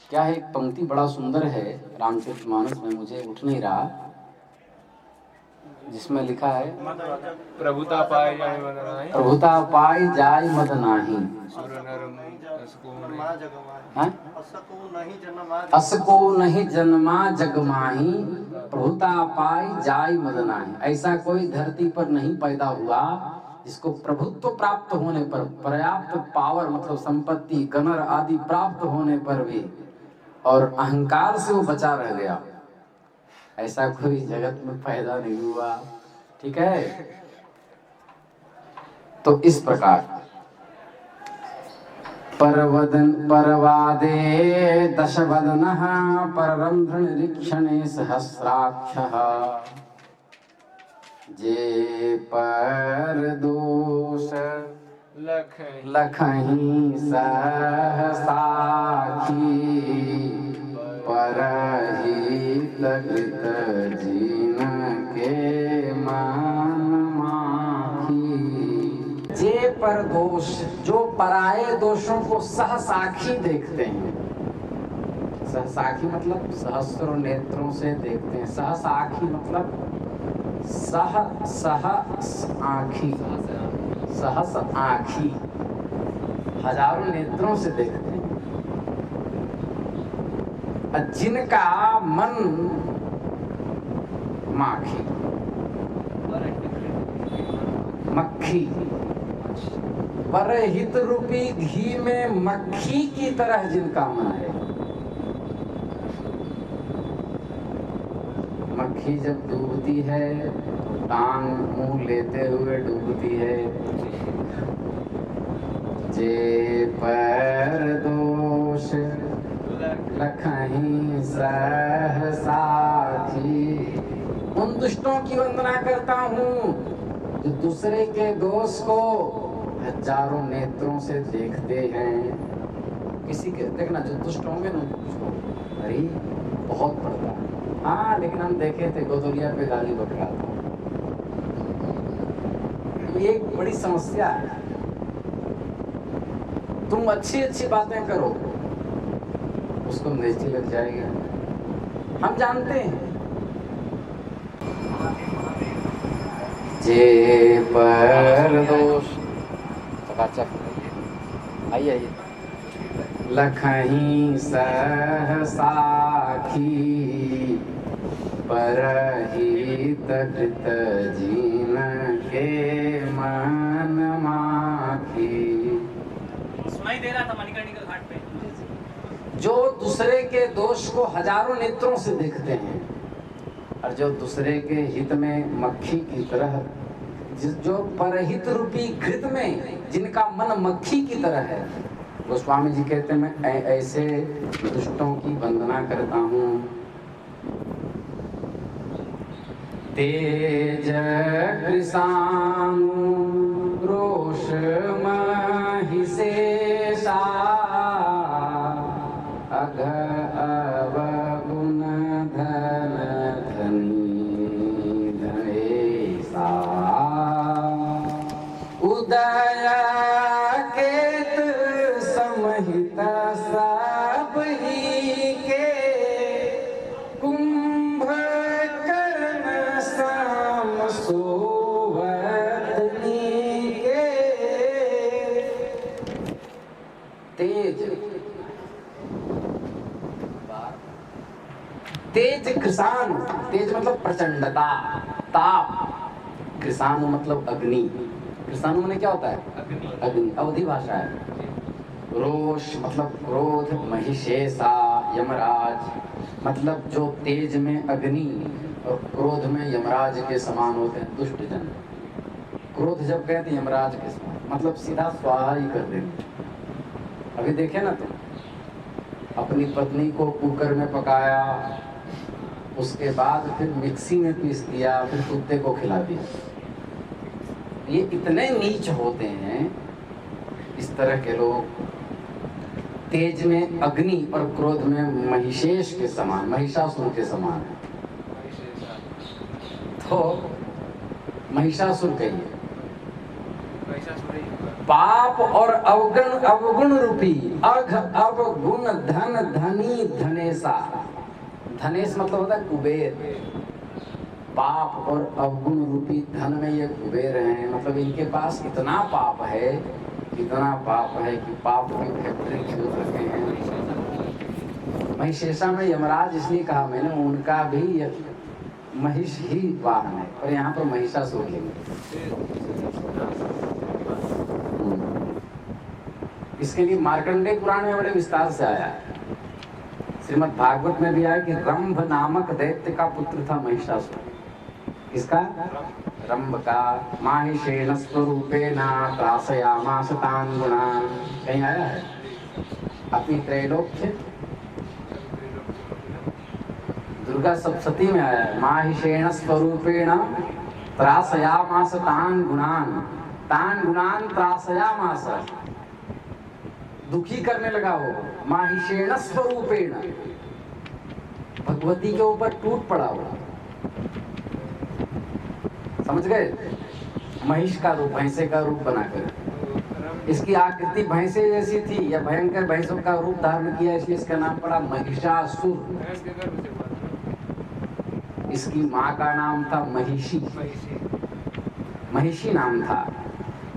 क्या है, एक पंक्ति बड़ा सुंदर है रामचरितमानस में, मुझे उठ नहीं रहा, जिसमें लिखा है प्रभुता पाई जाय मद नाही, प्रभुता पाई जाय मद नाही, असको नहीं जन्मा जग माही, प्रभुता पाई जाय मद नाही। ऐसा कोई धरती पर नहीं पैदा हुआ जिसको प्रभुत्व प्राप्त होने पर, पर्याप्त पावर मतलब संपत्ति गणर आदि प्राप्त होने पर भी और अहंकार से वो बचा रह गया। ऐसा कोई जगत में पैदा नहीं हुआ। ठीक है, तो इस प्रकार परवादे दशवदनः पररंध्र निरीक्षणे सहस्राक्षः, जे पर दोष लखहीं सहसाखी, परहित कृत जीन के मन माखी। जे पर दोष, जो पराये दोषों को सहसाखी देखते हैं। सहसाखी मतलब सहस्रों नेत्रों से देखते हैं। सहसाखी मतलब सह आँखी, सहस आँखी, हजारों नेत्रों से देखते हैं। जिनका मन माखी, मक्खी, परहित रूपी घी में मक्खी की तरह जिनका मन है। मक्खी जब डूबती है तो टांग मुंह लेते हुए डूबती है। जे पर दोष लखहीं सहसाखी, उन दुष्टों की वंदना करता हूँ जो दूसरे के दोष को हजारों नेत्रों से देखते हैं। किसी के देखना जो दुष्ट होंगे ना, उसको अरे बहुत पड़ता है। हाँ, लेकिन हम देखे थे गोदौलिया पे गाली बक रहा था। ये एक बड़ी समस्या है। तुम अच्छी अच्छी बातें करो, उसको नेचती लग जाएगी। हम जानते हैं। जे पर दोष, चकाचक आइए आइए, लखहीं सहसाखी, परहित कृत जीन के मन माखी। सुनाई दे रहा था मणिकर्णिका घाट पे। जो दूसरे के दोष को हजारों नेत्रों से देखते हैं और जो दूसरे के हित में मक्खी की तरह, जो परहित रूपी घृत में जिनका मन मक्खी की तरह है, गोस्वामी जी कहते हैं मैं ऐसे दुष्टों की वंदना करता हूँ। तेज कृषाणु रोष महिषेषा, अघ अवगुण धन धनी धनेशा, उदय केत समहित सब ही के, कुंभ कर्ण सम सोवतनी के। तेज, तेज कृषाण, तेज मतलब प्रचंडता, ताप। कृषाणु मतलब अग्नि। कृषाणु में क्या होता है? अग्नि, अवधि भाषा है। रोष मतलब क्रोध, महिषेषा यमराज मतलब जो तेज में अग्नि और क्रोध में यमराज के समान होते हैं, दुष्ट जन। क्रोध जब गए तो यमराज के समान, मतलब सीधा स्वाहा ही कर देंगे। अभी देखे ना तुम, अपनी पत्नी को कुकर में पकाया, उसके बाद फिर मिक्सी में पीस दिया, फिर कुत्ते को खिला दिया। ये इतने नीच होते हैं इस तरह के लोग। तेज में अग्नि और क्रोध में महिषेश के समान, महिषासुर के समान है। तो महिषासुर कहिए, पाप और अवगुण रूपी अघ अवगुण धन धनी धनेसा। धनेश मतलब होता है कुबेर। पाप और अवगुण रूपी धन में ये कुबेर हैं, मतलब इनके पास इतना पाप है, इतना पाप है कि पाप की फैक्ट्री खोल रखे हैं। महिषेशा में यमराज इसलिए कहा मैंने, उनका भी महिष ही वाहन है, और यहाँ पर महिषासुर लेंगे। इसके लिए मार्कंडेय पुराण में बड़े विस्तार से आया है। श्रीमद् भागवत में भी आया कि रंभ नामक दैत्य का पुत्र था महिषासुर। किसका? रंभ का। माहिषेण स्वरूपेण त्रासयामास तान् गुणान्, कहीं आया है? अपनी त्रैलोक्य दुर्गा सप्तशती में आया है। माहिषेण स्वरूपेण त्रासयामास तान् गुणान् त्रासयामास, दुखी करने लगा वो। माहिषेण स्वरूपेण, भगवती के ऊपर टूट पड़ा वो। समझ गए? महिष का रूप, भैंसे का रूप बनाकर। इसकी आकृति भैंसे जैसी थी, या भयंकर भैंसों का रूप धारण किया, इसलिए इसका नाम पड़ा महिषासुर। इसकी माँ का नाम था महिषी, महिषी नाम था।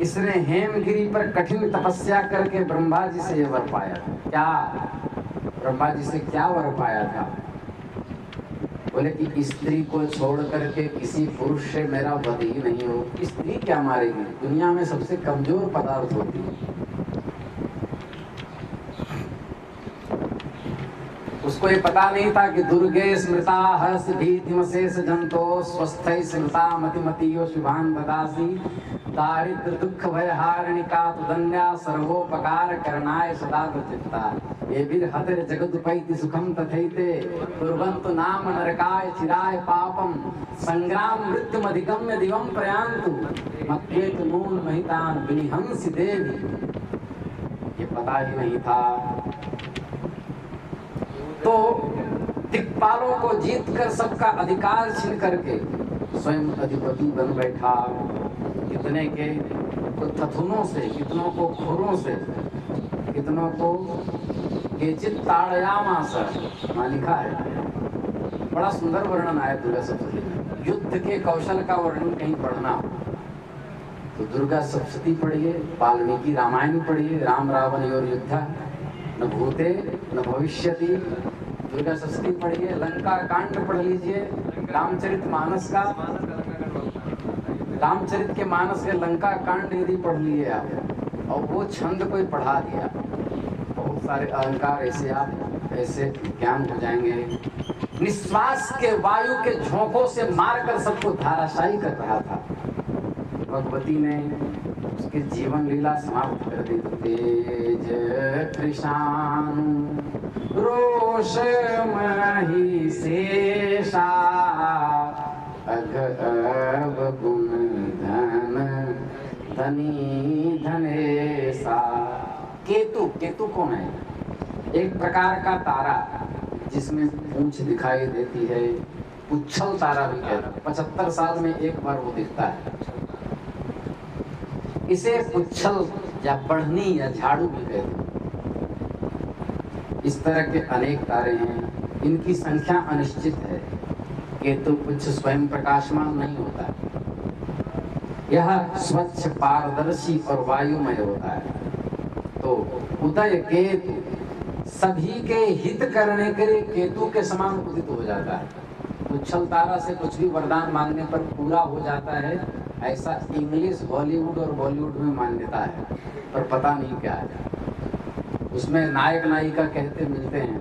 इसने हेमगिरी पर कठिन तपस्या करके ब्रह्मा जी से यह वर पाया था। क्या? ब्रह्मा जी से क्या वर पाया था? बोले कि स्त्री को छोड़ करके किसी पुरुष से मेरा वध ही नहीं हो। स्त्री क्या मारेगी? दुनिया में सबसे कमजोर पदार्थ होती है। उसको ये पता नहीं था कि दुर्गे स्मृता हर्ष भीतिमशेष जंतो स्वस्थै स्मृता मतिमतीयो शुभान ददासी दारिद्र दुख भय हारणिका तुदन्या सर्वोपकार करनाय सदा चित्ता ये भी हतर जगदुपैति सुखम तथैते कुर्वन्तु नाम नरकाय चिराय पापम संग्राम मृत्युम अधिगम्य दिवम प्रयान्तु मत्वेत नून महितान विनिहंसि देवी। ये पता ही नहीं था। तो दिक्पालों को जीत कर सबका अधिकार छीन करके स्वयं अधिपति बन बैठा। कितने के थथुनों से, कितनों को खुरों से, कितनों को केचित ताड़यामास, वहाँ लिखा है। बड़ा सुंदर वर्णन आया दुर्गा सप्तशती में। युद्ध के कौशल का वर्णन कहीं पढ़ना हो तो दुर्गा सप्तशती पढ़िए, वाल्मीकि रामायण पढ़िए, राम रावण योर युद्धा न भूते न भविष्यति, दुर्गा सप्तशती पढ़िए। लंका कांड पढ़ लीजिए, रामचरितमानस का, रामचरित के मानस के लंका कांड यदि पढ़ लिए आप और वो छंद कोई पढ़ा दिया, बहुत सारे अलंकार ऐसे आप ऐसे ज्ञान हो जाएंगे। निश्वास के वायु के झोंकों से मारकर सबको धाराशायी कर रहा था। भगवती ने उसकी जीवन लीला समाप्त कर दी। तेज कृषानु रोष मही शेषा अघ अवगुण धन धनी धनेसा। केतु, केतु कौन है? एक प्रकार का तारा जिसमें पूंछ दिखाई देती है, उच्छल तारा भी कहते हैं। 75 साल में एक बार वो दिखता है। इसे उच्छल या बढ़नी या झाड़ू भी कहते हैं। इस तरह के अनेक तारे हैं, इनकी संख्या अनिश्चित है। केतु पुच्छ स्वयं प्रकाशमान नहीं होता है, यह स्वच्छ पारदर्शी और वायुमय होता है। तो उदय केतु सभी के हित करने के लिए केतु के समान उदित हो जाता है। उच्छल तारा से कुछ भी वरदान मांगने पर पूरा हो जाता है, ऐसा इंग्लिश हॉलीवुड और बॉलीवुड में मान्यता है, पर पता नहीं क्या है। उसमें नायक नायिका कहते मिलते हैं,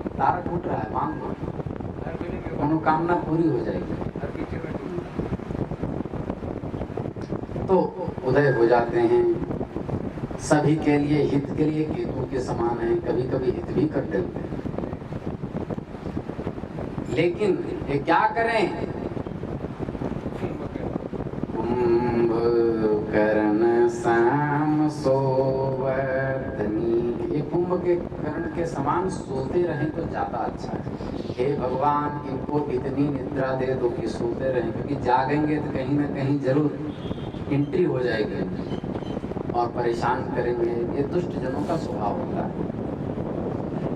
तारा टूट रहा है, मांग लो, मनोकामना पूरी हो जाएगी। तो उदय हो जाते हैं। सभी के लिए हित के लिए केतु के समान है, कभी कभी हित भी कर देते हैं। लेकिन ये क्या करें? कुंभकर्ण श्याम सोवर्तनी, ये कुंभ के कर्ण के समान सोते रहें तो ज्यादा अच्छा है। हे भगवान, इनको इतनी निद्रा दे दो कि सोते रहें, क्योंकि जागेंगे तो कहीं ना कहीं जरूर एंट्री हो जाएगी और परेशान करेंगे। ये दुष्ट जनों का स्वभाव होता है।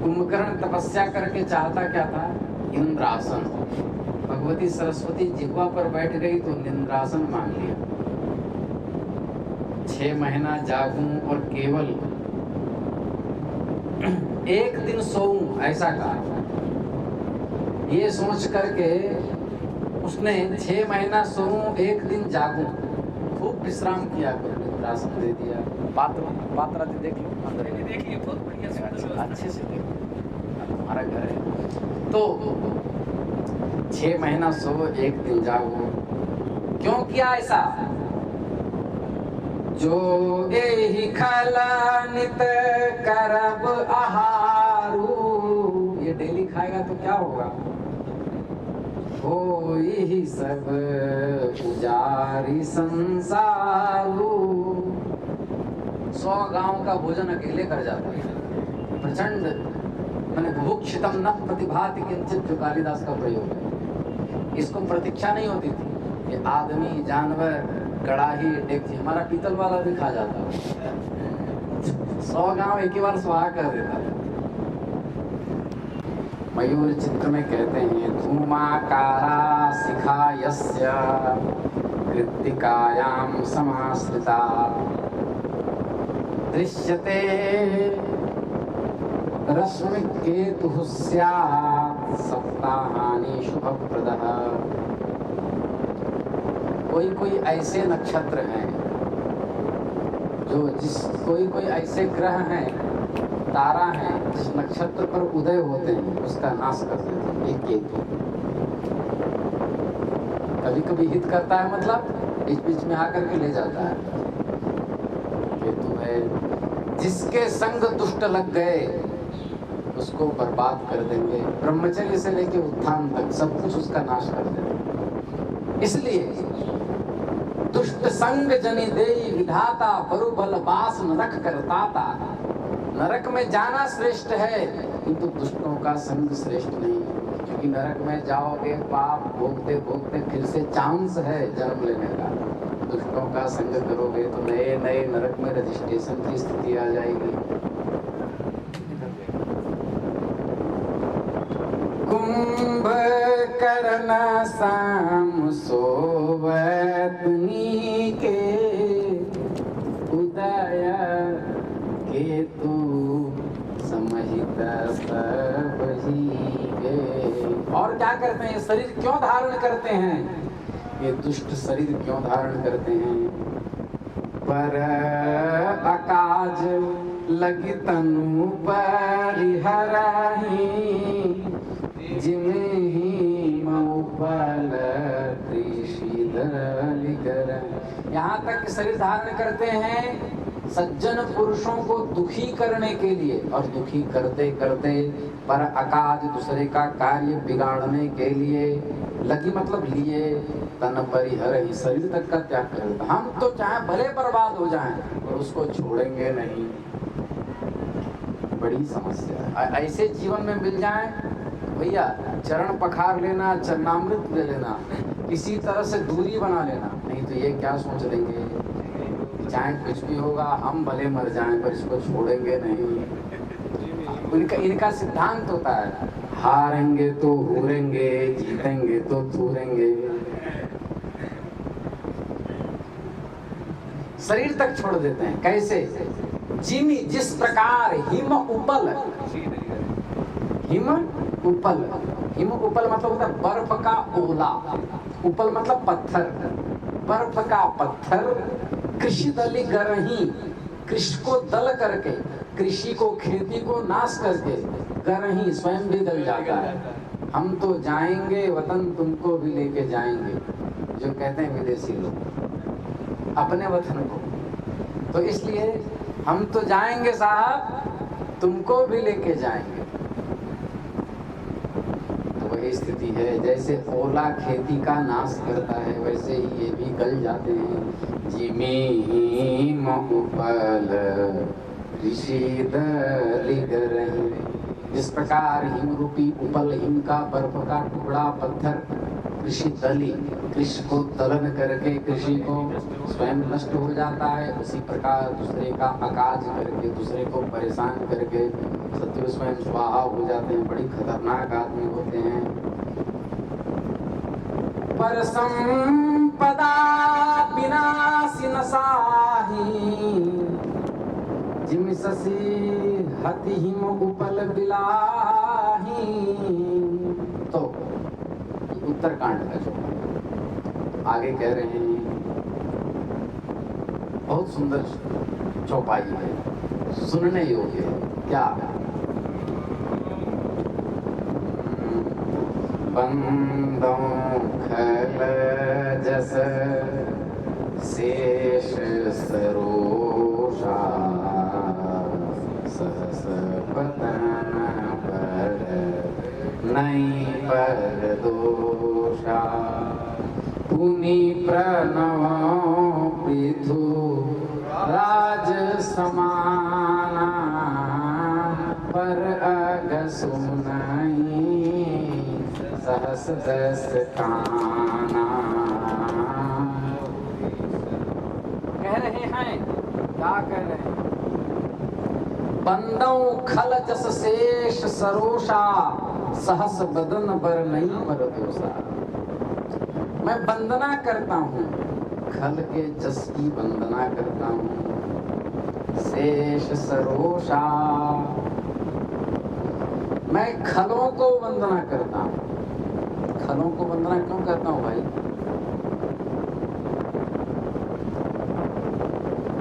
कुंभकर्ण तपस्या करके चाहता क्या था? इंद्रासन। भगवती सरस्वती जिह्वा पर बैठ गई तो निंद्रासन मांग लिया। 6 महीना जागूं और केवल एक दिन सोऊं, ऐसा कहा। ये सोच करके उसने 6 महीना सोऊं, एक दिन जागूं, खूब विश्राम किया कर निंद्रासन दे दिया। पात्र देख लो, अंदर देखिए बहुत बढ़िया सुंदर अच्छे से देखो, तुम्हारा घर है। तो 6 महीना सो, एक दिन जागो। क्यों किया ऐसा? जो एहि खलानित करब आहारू, ये डेली खाएगा तो क्या होगा? हो ही सब पुजारी संसारू। 100 गांव का भोजन अकेले कर जाता है। प्रचंड मैंने भुभुक्षितम न प्रतिभाति किंचित, जो कालिदास का प्रयोग है। इसको प्रतीक्षा नहीं होती थी। ये आदमी, जानवर, कड़ाही, डेगची, हमारा पीतल वाला भी खा जाता है। 100 गांव एक ही बार स्वाहा कर देता है। मयूर चित्र में कहते हैं धूमाकारा शिखा यस्य कृत्तिकायां समाश्रिता दृश्यते रश्मिकेतुः स्यात् सप्ताहानि शुभप्रदः। कोई ऐसे नक्षत्र हैं जो कोई ऐसे ग्रह हैं, तारा हैं, जिस नक्षत्र पर उदय होते हैं उसका नाश कर देते हैं। एक केतु कभी कभी हित करता है, मतलब बीच बीच में आकर के ले जाता है। केतु है जिसके संग दुष्ट लग गए उसको बर्बाद कर देंगे। ब्रह्मचर्य से लेकर उत्थान तक सब कुछ उसका नाश कर देंगे। इसलिए दुष्ट संग जनि देई विधाता, बरुबल बास नरक करताता। नरक में जाना श्रेष्ठ है, किंतु दुष्टों का संग श्रेष्ठ नहीं, क्योंकि नरक में जाओगे पाप भोगते भोगते फिर से चांस है जन्म लेने का। दुष्टों का संग करोगे तो नए नए नरक में रजिस्ट्रेशन की स्थिति आ जाएगी। कुंभकर्ण श्याम सोवतनी के उदय केतु समहित सब ही गए। और क्या करते हैं? शरीर क्यों धारण करते हैं? ये दुष्ट शरीर क्यों धारण करते हैं? पर अकाज लगी तनु परिहराही, जिमे ही मऊपल यहाँ तक शरीर धारण करते हैं सज्जन पुरुषों को दुखी करने के लिए, और दुखी करते करते पर अकाज दूसरे का कार्य बिगाड़ने के लिए। लगी मतलब लिए, तन परिहर ही, शरीर तक का त्याग करता। हम तो चाहे भले बर्बाद हो जाएं और उसको छोड़ेंगे नहीं। बड़ी समस्या है। ऐसे जीवन में मिल जाए भैया, चरण पखार लेना, चरणामृत ले लेना, किसी तरह से दूरी बना लेना। नहीं तो ये क्या सोच लेंगे, चाहे कुछ भी होगा हम भले मर जाएं पर इसको छोड़ेंगे नहीं। इनका सिद्धांत होता है, हारेंगे तो हूरेंगे, जीतेंगे तो थूरेंगे। शरीर तक छोड़ देते हैं। कैसे? जिमी जिस प्रकार हिम उपल, हिम उपल, हिम उपल मतलब होता है बर्फ का ओला, उपल मतलब पत्थर, बर्फ का पत्थर, कृषि दली गरही, कृषि को दल करके, कृषि को, खेती को नाश करके गरही स्वयं भी दल जाता है। हम तो जाएंगे वतन तुमको भी लेके जाएंगे, जो कहते हैं विदेशी लोग। अपने वतन को। तो इसलिए हम तो जाएंगे साहब, तुमको भी लेके जाएंगे। तो वही स्थिति है, जैसे ओला खेती का नाश करता है वैसे ही ये भी गल जाते हैं। जिमी उपल ऋषि दलिगरहि। जिस प्रकार हिम रूपी उपल, हिम का बर्फ का टुकड़ा पत्थर कृषि दली, कृषि को दलन करके कृषि को स्वयं नष्ट हो जाता है, उसी प्रकार दूसरे का अकाज करके, दूसरे को परेशान करके शत्रु स्वयं स्वाहा हो जाते हैं। बड़ी खतरनाक आदमी होते हैं। पर संपदा विनाशी न साही, जिम ससी हति हिम उपल बिलाही। तो उत्तरकांड का जो आगे कह रहे हैं, बहुत सुंदर चौपाई है, सुनने योग्य है। क्या बंदों खल जस शेष सरोषा, सहस पतन पर नहीं पर दोषा। पुनि प्रणव पृथु राज समाना, पर अग सुनाई सहस दस काना। कह रहे हैं, क्या कह रहे हैं? बंदौ खल जस शेष सरोषा, सहस बदन बर नहीं पर दोषा। मैं वंदना करता हूँ, खल के जस की वंदना करता हूँ। शेष सरोषा, मैं खलों को वंदना करता हूँ। खलों को वंदना क्यों करता हूँ भाई?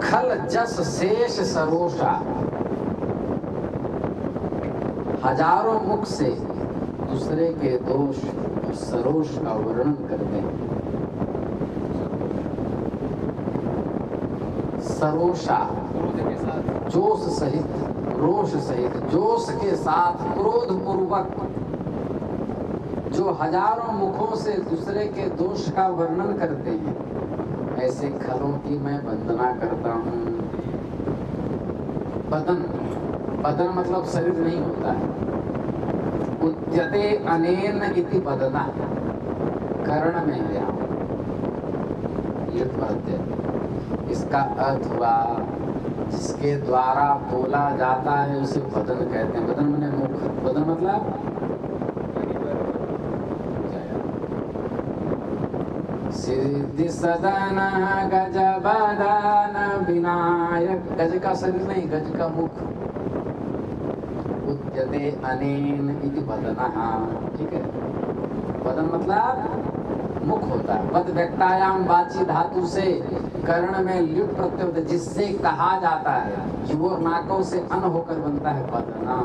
खल जस शेष सरोषा, हजारों मुख से दूसरे के दोष सरोष का वर्णन करते हैं। सरोषा, जोश सहित, रोष सहित, जोश के साथ, क्रोध पूर्वक, जो हजारों मुखों से दूसरे के दोष का वर्णन करते हैं, ऐसे खलों की मैं वंदना करता हूँ। बदन, बदन मतलब शरीर नहीं होता है। उद्यते अनेन इति बदना, कर्ण में है यहाँ, इसका अर्थ हुआ जिसके द्वारा बोला जाता है उसे बदन कहते हैं। बदन माने मुख, बदन मतलब सिद्धि सदन गज बदन विनायक। गज का शरीर नहीं, गज का मुख। उद्यते अनेन इति बदनः, ठीक है। बदन मतलब मुख होता है। बद व्यक्तायाम वाची धातु से कर्ण में ल्युट प्रत्यय होता है, जिससे कहा जाता है, युवोर नाकों से अन होकर बनता है बदना।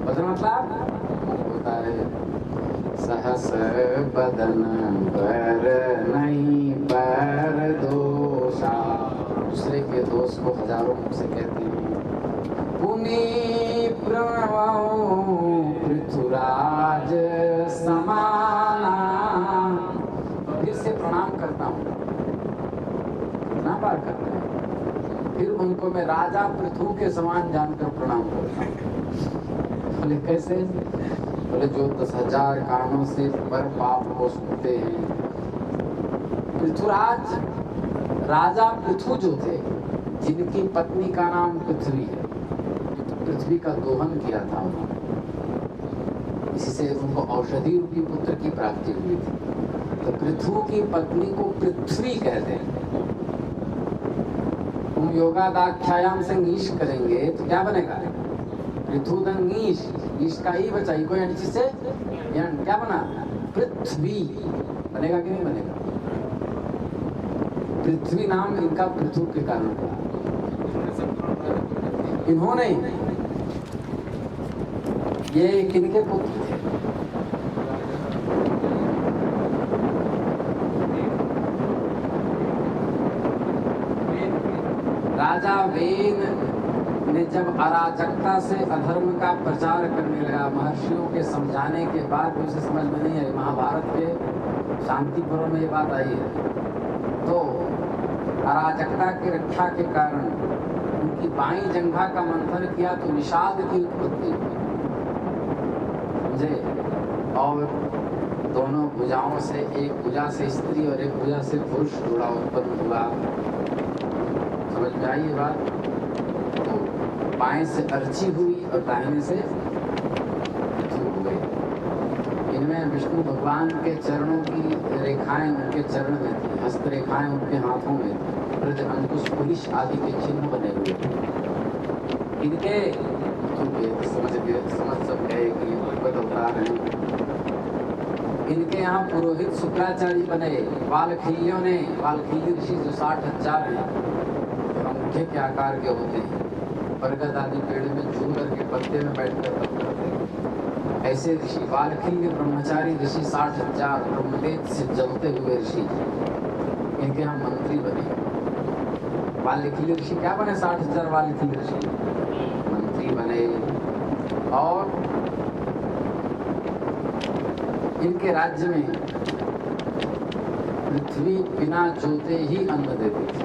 बदन मतलब मुख होता है। सहस बदन पर नहीं पर दोषा, दूसरे के दोष को हजारों मुख से कहते हैं। पुनि प्रणवो पृथुराज समाना, फिर से प्रणाम करता हूँ। कितना बार करते हैं? फिर उनको मैं राजा पृथु के समान जानकर प्रणाम करता हूँ। बोले कैसे? बोले जो 10,000 कानों से पर पाप को सुनते हैं। पृथुराज, राजा पृथु जो थे, जिनकी पत्नी का नाम पृथ्वी है, पृथ्वी का दोहन किया था उन्होंने, इसी से उनको औषधि रूपी पुत्र की प्राप्ति हुई थी। तो पृथु की पत्नी को पृथ्वी कहते हैं। तुम योगादाख्यायाम से ईश करेंगे तो क्या बनेगा? पृथुदंगीश, ईश का ही बचा, कोई अंशी से क्या बना? पृथ्वी बनेगा कि नहीं बनेगा? पृथ्वी नाम इनका पृथु के कारण पड़ा। इन्होंने, ये किनके पुत्र थे? राजा वेन ने जब अराजकता से अधर्म का प्रचार करने लगा, महर्षियों के समझाने के बाद भी उसे समझ में नहीं आई। महाभारत के शांति पर्व में ये बात आई है। तो अराजकता की रक्षा के कारण उनकी बाईं जंघा का मंथन किया तो निषाद की उत्पत्ति हुई, समझे। और दोनों भुजाओं से, एक भुजा से स्त्री और एक भुजा से पुरुष जोड़ा उत्पन्न हुआ। समझ में आई ये बात। तो बाएं से अर्ची हुई और दाहिने से पृथु हुए। इनमें विष्णु भगवान के चरणों की रेखाएं उनके चरण में थी, हस्त रेखाएं उनके हाथों में थी, ब्रज अंकुश पुलिस आदि के चिन्ह बने हुए थे। इनके समझ सब गए कि भगवत अवतार हैं। इनके यहाँ पुरोहित शुक्राचार्य बने। वाल्खिल्यों ने, वाल्खिल्य ऋषि जो 60,000 हैं, अंगूठे के आकार के होते हैं, बरगद आदि पेड़ में झूल करके पत्ते में बैठकर तप करते हैं, ऐसे ऋषि वाल्खिल्य ब्रह्मचारी ऋषि 60,000 ब्रह्मतेज से जलते हुए ऋषि, इनके यहाँ मंत्री बने। वाल्खिल्य ऋषि क्या बने? 60,000 वाल्खिल्य ऋषि मंत्री बने। और इनके राज्य में पृथ्वी बिना जोते ही अन्न देती थी,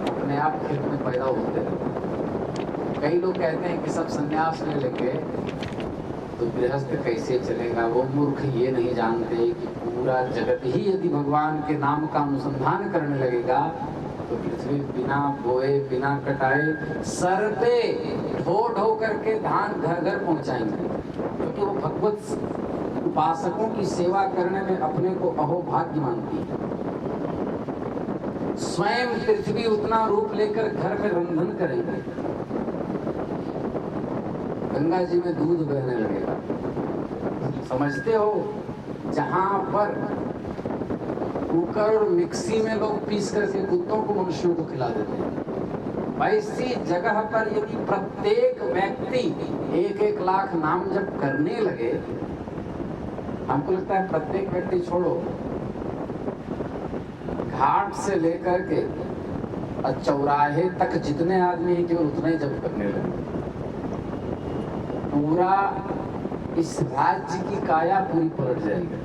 अपने आप खेत में पैदा होते रहते। कई लोग कहते हैं कि सब संन्यास ले लेंगे तो गृहस्थ कैसे चलेगा। वो मूर्ख ये नहीं जानते कि पूरा जगत ही यदि भगवान के नाम का अनुसंधान करने लगेगा तो पृथ्वी बिना बोए बिना कटाए सर पे ढो ढो करके धान घर घर पहुंचाएंगे, क्योंकि वो भगवत उपासकों की सेवा करने में अपने को अहोभाग्य मानती है। स्वयं पृथ्वी उतना रूप लेकर घर में रंधन करेंगे, गंगा जी में दूध बहने लगेगा। समझते हो, जहां पर कुकर और मिक्सी में लोग पीस करके कुत्तों को मनुष्यों को खिला देते हैं, वैसी जगह पर यदि प्रत्येक व्यक्ति 1-1 लाख नाम जप करने लगे, हमको लगता है प्रत्येक व्यक्ति छोड़ो, घाट से लेकर के चौराहे तक जितने आदमी हैं केवल उतने जप करने लगे, पूरा इस राज्य की काया पूरी पलट जाएगी।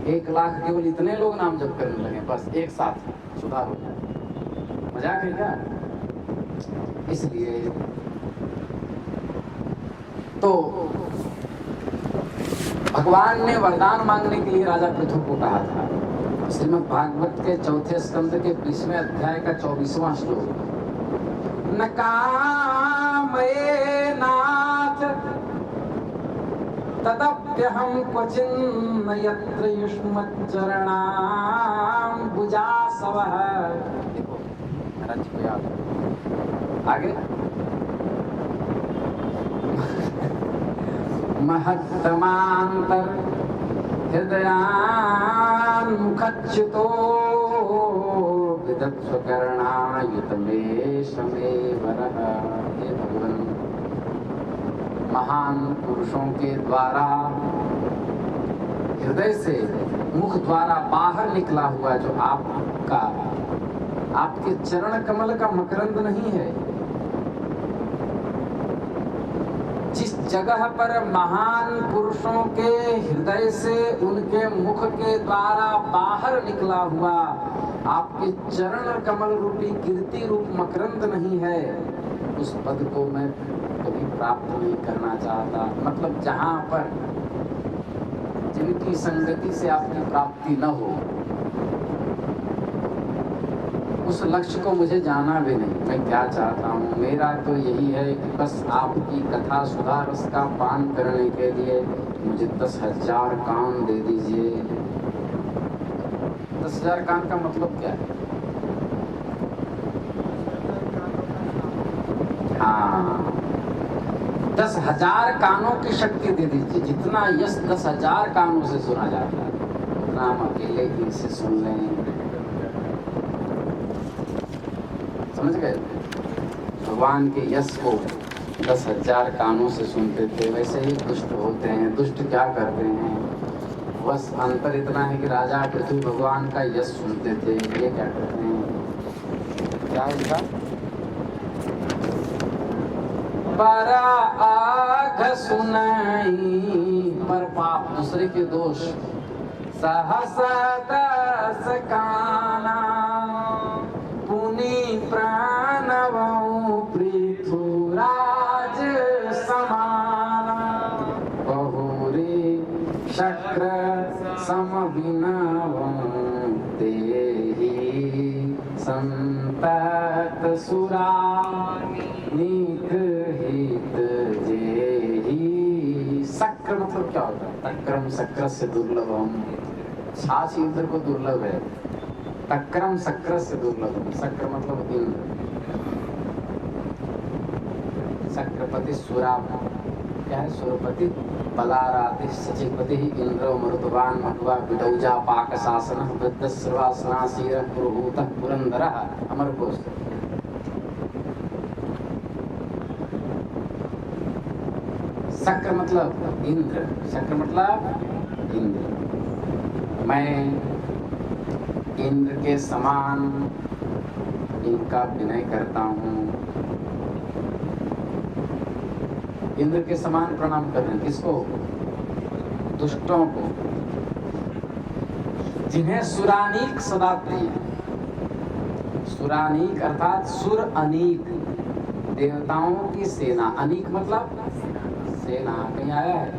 1 लाख केवल इतने लोग नाम जप करने लगे, बस एक साथ सुधार हो जाए। मजाक है क्या? इसलिए तो भगवान ने वरदान मांगने के लिए राजा पृथु को कहा था। श्रीमद् भागवत के 4थे स्कंद के 20वें अध्याय का 24वां श्लोक, न कामये नाथ तदप्यहं क्वचिन्न यत्र युष्मच्चरणाम्बुजासवः। देखो महाराज जी को याद आगे, महत्तमांतर हृदयान्मुखच्युतो विदत्स्वकर्णायुतमेषमे वरः। हे भगवान, महान पुरुषों के द्वारा हृदय से, मुख द्वारा बाहर निकला हुआ जो आपका, आपके चरण कमल का मकरंद नहीं है, जिस जगह पर महान पुरुषों के हृदय से, उनके मुख के द्वारा बाहर निकला हुआ आपके चरण कमल रूपी कीर्ति रूप मकरंद नहीं है, उस पद को मैं कभी प्राप्त नहीं करना चाहता। मतलब जहां पर जिनकी संगति से आपकी प्राप्ति न हो, उस लक्ष्य को मुझे जाना भी नहीं। मैं क्या चाहता हूँ, मेरा तो यही है कि बस आपकी कथा सुधा रस का पान करने के लिए मुझे 10,000 कान दे दीजिए। 10,000 कान का मतलब क्या है? हाँ, 10,000 कानों की शक्ति दे दीजिए। जितना यश 10,000 कानों से सुना जाता है, उतना हम अकेले ही से सुन लें। समझ गए? भगवान के यश को 10,000 कानों से सुनते थे। वैसे ही दुष्ट होते हैं। दुष्ट क्या करते हैं? बस अंतर इतना है कि राजा पृथ्वी भगवान का यश सुनते थे, ये क्या करते हैं, क्या है इनका? बरा आघ सुनाई पर पाप, दूसरे के दोष, सहस दस काना पुनि प्राणवं पृथुराज समाना बहुरे शक्र समभिनवं देहि संतत सुरा नीक हित जेहि। शक्र मतलब क्या होता है? तक्रम शक्र से दुर्लभम, छाछ इंद्र को दुर्लभ है, तक्रम शक्र से दुर्लभम। शक्र मतलब इंद्र, शक्रपति सुरा क्या है? सुरपति बलाराधि सचिपति इंद्र मरुतवान महुआ विदौजा पाक शासन वृद्ध सर्वासनासीर पुरोहूत पुरंदर अमर घोष। शक्र मतलब इंद्र, शक्र मतलब इंद्र। मैं इंद्र के समान इनका विनय करता हूँ। इंद्र के समान प्रणाम कर रहे हैं किसको? दुष्टों को, जिन्हें सुरानीक सदा प्रिय। सुरानीक अर्थात सुर अनीक, देवताओं की सेना। अनीक मतलब सेना। कहीं आया है?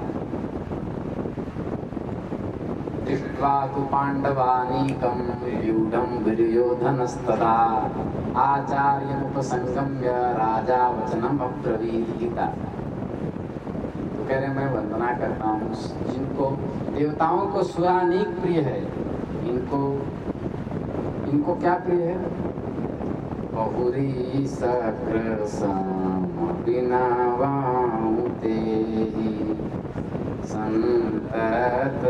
दृष्ट्वा तु पांडवानीकं व्यूढं दुर्योधनस्तदा आचार्यमुपसंगम्य राजा वचनम अब्रवीत। गीता। तो कह रहे मैं वंदना करता हूँ जिनको, देवताओं को सुरानीक प्रिय है। इनको क्या प्रिय है? बहुरी शक्र समभिनवं देहि संतत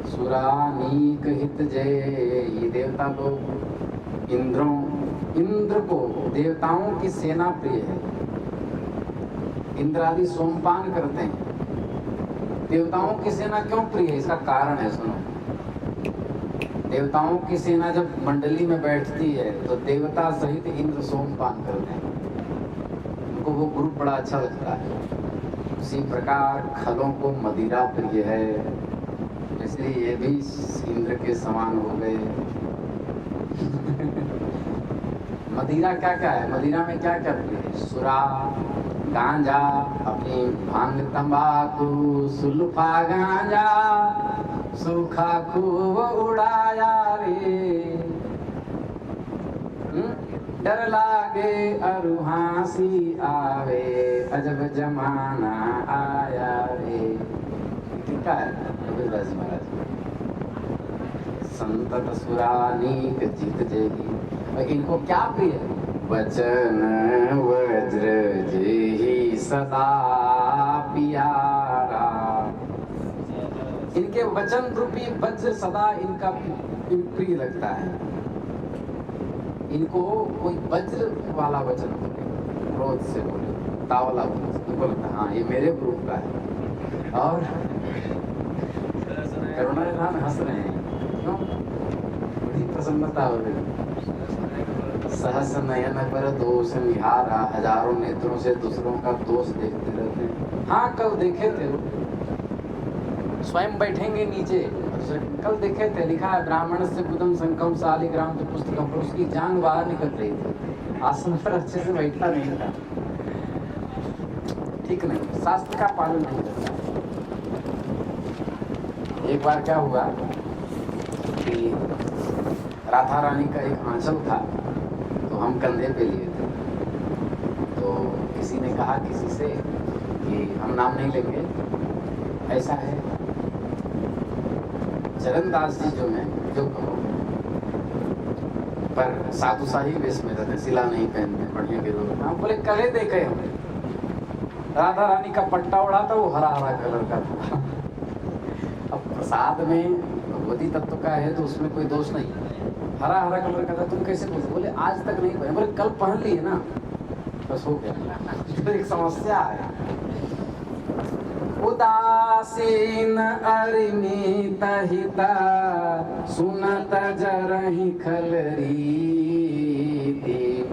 सुरानीक हित जेहि। देवता लोग इंद्र को, देवताओं की सेना प्रिय है। इंद्र आदि सोमपान करते हैं। देवताओं की सेना क्यों प्रिय है? इसका कारण है, सुनो। देवताओं की सेना जब मंडली में बैठती है तो देवता सहित इंद्र सोमपान करते हैं, उनको वो ग्रुप बड़ा अच्छा लगता है। उसी प्रकार खलों को मदिरा प्रिय है, इसलिए ये भी इंद्र के समान हो गए। मदिरा क्या क्या है? मदिरा में क्या क्या प्रिय है? सुरा, गांजा, अपनी भांग तंबाकू, सुल्फा गांजा, सूखा खूब उड़ाया रे, डर लागे अरु हंसी आवे, अजब जमाना आया रे। ठीक है कबीरदास जी महाराज। संतत सुरानीक जीत जेहि। और इनको क्या प्रिय है? वचन वज्र जेहि सदा प्यारा। इनके वचन रूपी वज्र सदा इनका प्रिय लगता है। इनको कोई वज्र वाला वचन बोले, क्रोध से बोले, तावला बोले, लगता है हाँ ये मेरे ग्रुप का है। और करुणानिधान हंस रहे हैं, क्यों? बड़ी प्रसन्नता हो रही। सहस नयन पर दोष निहारा, हजारों नेत्रों से दूसरों का दोष देखते रहते हैं। हाँ कल देखे थे, स्वयं बैठेंगे नीचे। कल देखे थे, लिखा है ब्राह्मण से बुदम संकम शालिग्राम तो पुस्तकम, पर उसकी जान बाहर निकल रही थी। आसन पर अच्छे से बैठा नहीं था। ठीक नहीं, शास्त्र का पालन नहीं करता। एक बार क्या हुआ कि राधा रानी का एक आंचल था, तो हम कंधे पे लिए थे। तो किसी ने कहा किसी से कि हम नाम नहीं लेंगे, ऐसा है चरणदास जी जो हैं, जो कहो, पर साधु शाही वेश में रहते, सिला नहीं पहनते, बढ़िया के लोग। हम बोले कले देखे हम, राधा रानी का पट्टा उड़ा था, वो हरा हरा कलर का था। अब प्रसाद में भगवती तत्व का है तो उसमें कोई दोष नहीं, हरा हरा कलर का था। तुम कैसे बोले? आज तक नहीं पहने। बोले कल पहन लिए ना, बस हो गया। तो एक समस्या है। उदार उदासीन अरिमित हिता सुनत जरहि खलरीति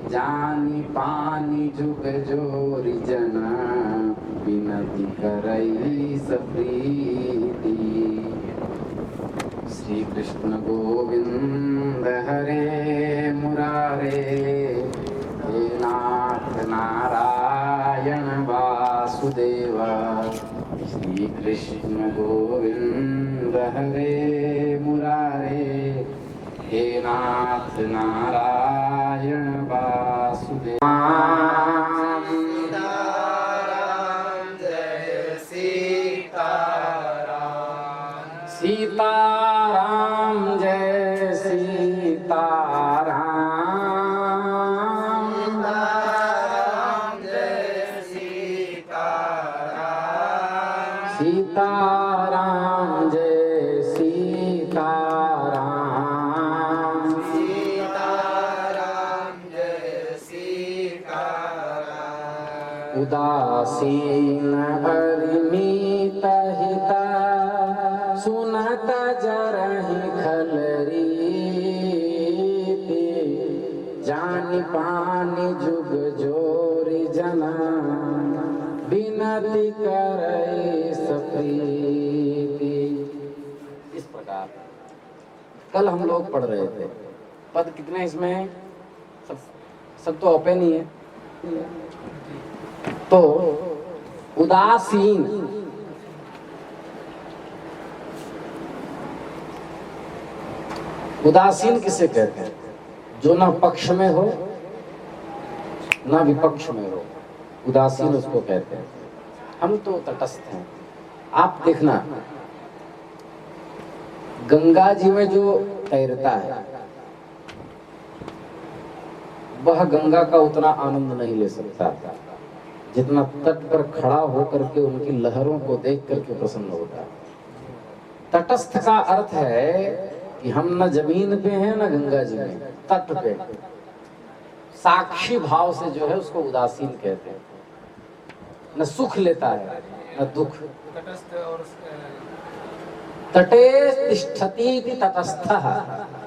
जानी पानी जुग जोरि जना विनती करई सप्रीति। श्री कृष्ण गोविंद हरे मुरारे हे नाथ नारायण वासुदेव। श्री कृष्ण गोविंद हरे मुरारे हे नाथ नारायण वासुदेव। सीताराम जय सीताराम। सीताराम जय सीताराम। उदासीन अरिमित हिता सुनत जरहि खलरीति जानि पानि जुग जोरि जना विनती करई सप्रीति। इस प्रकार कल हम लोग पढ़ रहे थे। पद कितने इसमें हैं? सब तो ओपन ही है। तो उदासीन उदासीन किसे कहते हैं? जो ना पक्ष में हो ना विपक्ष में हो, उदासीन उसको कहते हैं। हम तो तटस्थ हैं। आप देखना, गंगा जी में जो तैरता है वह गंगा का उतना आनंद नहीं ले सकता जितना तट पर खड़ा होकर के उनकी लहरों को देख करके प्रसन्न होता है। तटस्थ का अर्थ है कि हम न जमीन पे हैं न गंगा जी में, तट पे साक्षी भाव से जो है उसको उदासीन कहते हैं। न सुख लेता है न दुख। तटे तिष्ठति इति तटस्थः,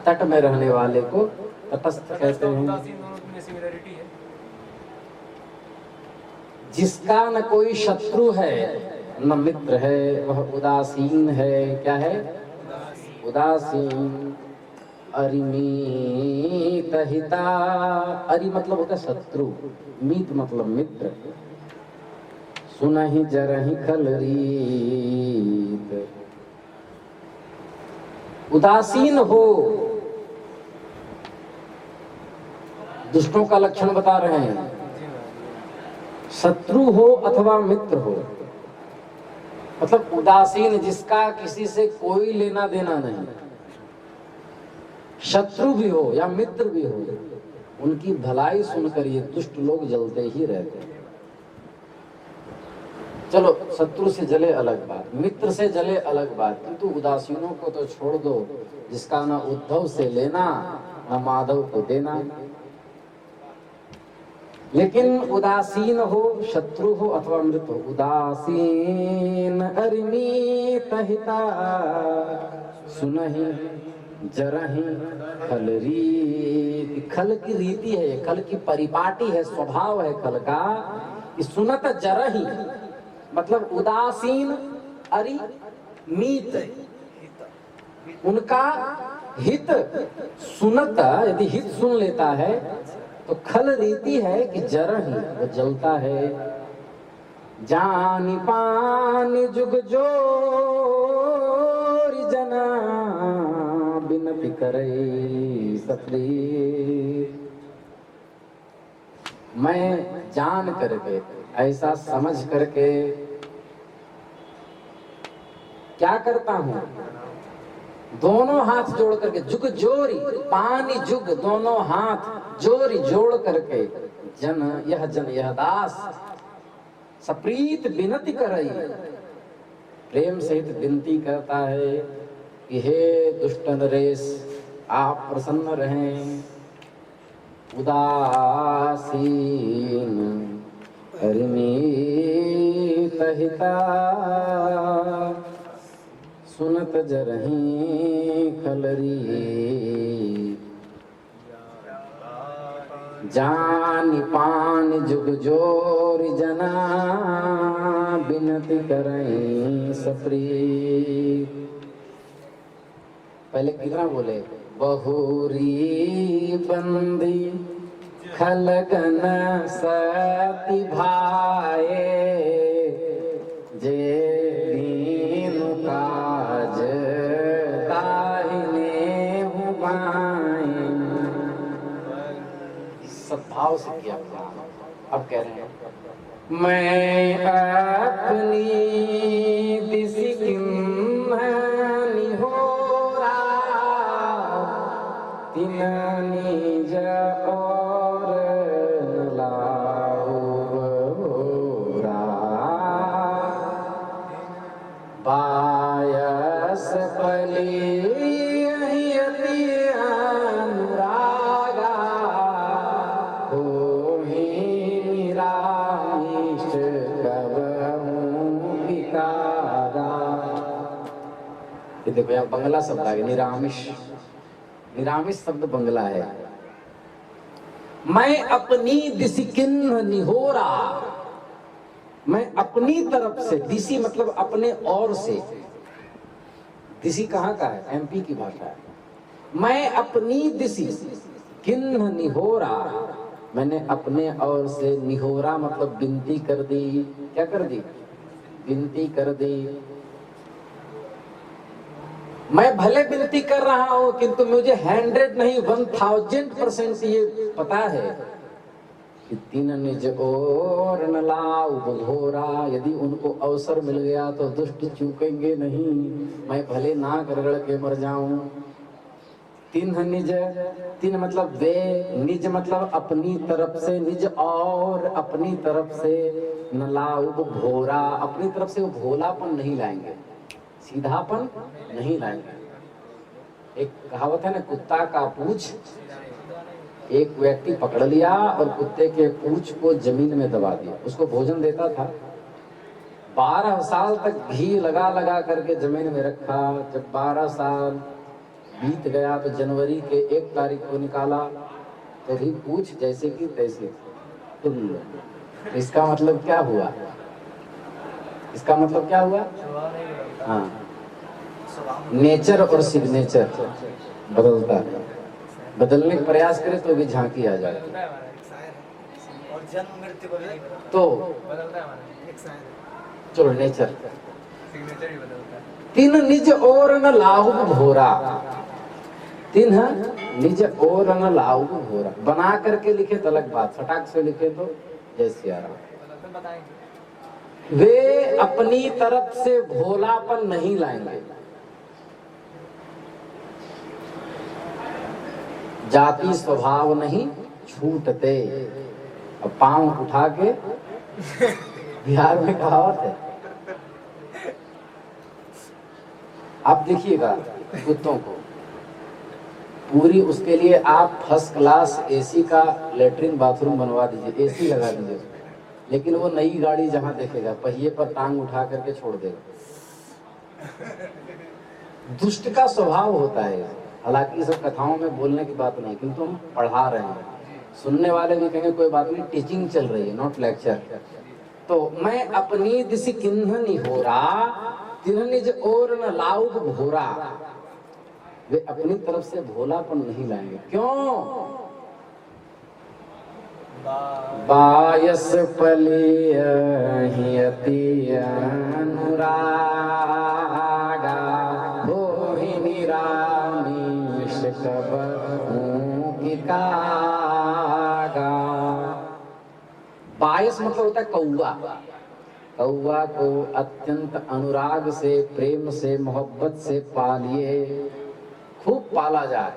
तट में रहने वाले को तटस्थ कहते हैं। जिसका न कोई शत्रु है न मित्र है वह उदासीन है। क्या है? उदासीन। अरिमीत हिता, अरि मतलब होता है शत्रु, मीत मतलब मित्र। सुनहि जरहि खलरीत, उदासीन हो। दुष्टों का लक्षण बता रहे हैं। शत्रु हो अथवा मित्र हो, मतलब उदासीन जिसका किसी से कोई लेना देना नहीं। शत्रु भी हो या मित्र भी हो, उनकी भलाई सुनकर ये दुष्ट लोग जलते ही रहते हैं। चलो, शत्रु से जले अलग बात, मित्र से जले अलग बात, किंतु उदासीनों को तो छोड़ दो, जिसका ना उद्धव से लेना ना माधव को देना। लेकिन उदासीन हो, शत्रु हो अथवा मृत हो, उदासीन अरिमीत हिता सुनहि जरहि खलरीति। खल की रीति है, खल की परिपाटी है, स्वभाव है खल का कि सुनत जरहि मतलब उदासीन अरिमीत, उनका हित सुनत, यदि हित सुन लेता है तो खल रीति है कि जरहि वो जलता है। जानी पानी जुग जोरि जना बिनती करई सप्रीत। मैं जान करके, ऐसा समझ करके क्या करता हूँ? दोनों हाथ जोड़ करके, जुग जोरी, पानी जुग दोनों हाथ जोरी जोड़ करके, जन यह दास सप्रीत विनती करई, प्रेम सहित विनती करता है कि हे दुष्ट नरेश, आप प्रसन्न रहें। उदासीन अरिमीत हिता सुनत जरही खलरी, जान पान जुग जोर जना, बिनती करई सप्री। पहले कितना बोले, बहुरी बंदी खलगन सती भाए, जे दीन काज दाहिने हुआए। सद्भाव से किया। अब कह रहे हैं, मैं अपनी दिसी किन्हनी होरा, तिन निज और लाऊरा, बायस पली अति अनुरागा, होहि निरामिष कबहूँ विकारा। ये देखो यहाँ बंगला शब्द आ गया, निरामिष। निरामिष शब्द बंगला है। मैं अपनी दिसी किन्ह निहोरा, मैं अपनी तरफ से, दिसी मतलब अपने और से। दिसी कहाँ का है? एमपी की भाषा है। मैं अपनी दिसी किन्ह निहोरा, मैंने अपने और से निहोरा मतलब विनती कर दी। क्या कर दी? विनती कर दी। मैं भले विनती कर रहा हूं किंतु मुझे 100 नहीं 1000% ये पता है कि तीन निज और न लाऊ घोरा, यदि उनको अवसर मिल गया तो दुष्ट चूकेंगे नहीं। मैं भले नाक रगड़ के मर जाऊं। तीन निज, तीन मतलब वे, निज मतलब अपनी तरफ से, निज और अपनी तरफ से, न लाऊ घोरा, अपनी तरफ से वो भोलापन नहीं लाएंगे, सीधापन नहीं लाएंगे। एक कहावत है ना, कुत्ता का पूंछ। एक व्यक्ति पकड़ लिया और कुत्ते के पूंछ को जमीन में दबा दिया। उसको भोजन देता था, 12 साल तक घी लगा लगा करके जमीन में रखा। जब 12 साल बीत गया तो जनवरी के 1 तारीख को निकाला तो भी पूंछ जैसे की तैसे थी। इसका मतलब क्या हुआ? इसका मतलब क्या हुआ? हाँ, नेचर और सिग्नेचर बदलता है। बदलने का प्रयास करे तो भी झांकी आ जाती है। और जन्म मृत्यु को भी तो बदलता है, चलो नेचर। सिग्नेचर ही बदलता है। तीन निज और न लाहु भोरा, तीन निज और न लाहु भोरा। बना करके लिखे तो अलग बात, फटाक से लिखे तो जय सिया राम। वे अपनी तरफ से भोलापन नहीं लाएंगे। जाति स्वभाव नहीं छूटते। अब पांव उठा के बिहार में कहावत है। आप देखिएगा कुत्तों को पूरी, उसके लिए आप फर्स्ट क्लास एसी का लेटरिन बाथरूम बनवा दीजिए, एसी लगा दीजिए, लेकिन वो नई गाड़ी जहां देखेगा पहिए पर टांग उठा करके छोड़ देगा। दुष्ट का स्वभाव होता है। हालांकि ये सब कथाओं में बोलने की बात नहीं, किंतु हम पढ़ा रहे हैं, सुनने वाले भी कहेंगे कोई बात नहीं, टीचिंग चल रही है, नॉट लेक्चर। तो मैं अपनी दिसी किन्ह निहोरा, तिन्ह निज और न लाऊ भोरा। वे अपनी तरफ से भोलापन नहीं लाएंगे। क्यों? बायस पली अति अनुरागा, होहि निरामिष कबहूँ विकागा। बायस मतलब होता है कौवा। कौवा को अत्यंत अनुराग से, प्रेम से, मोहब्बत से पालिए, खूब पाला जाए,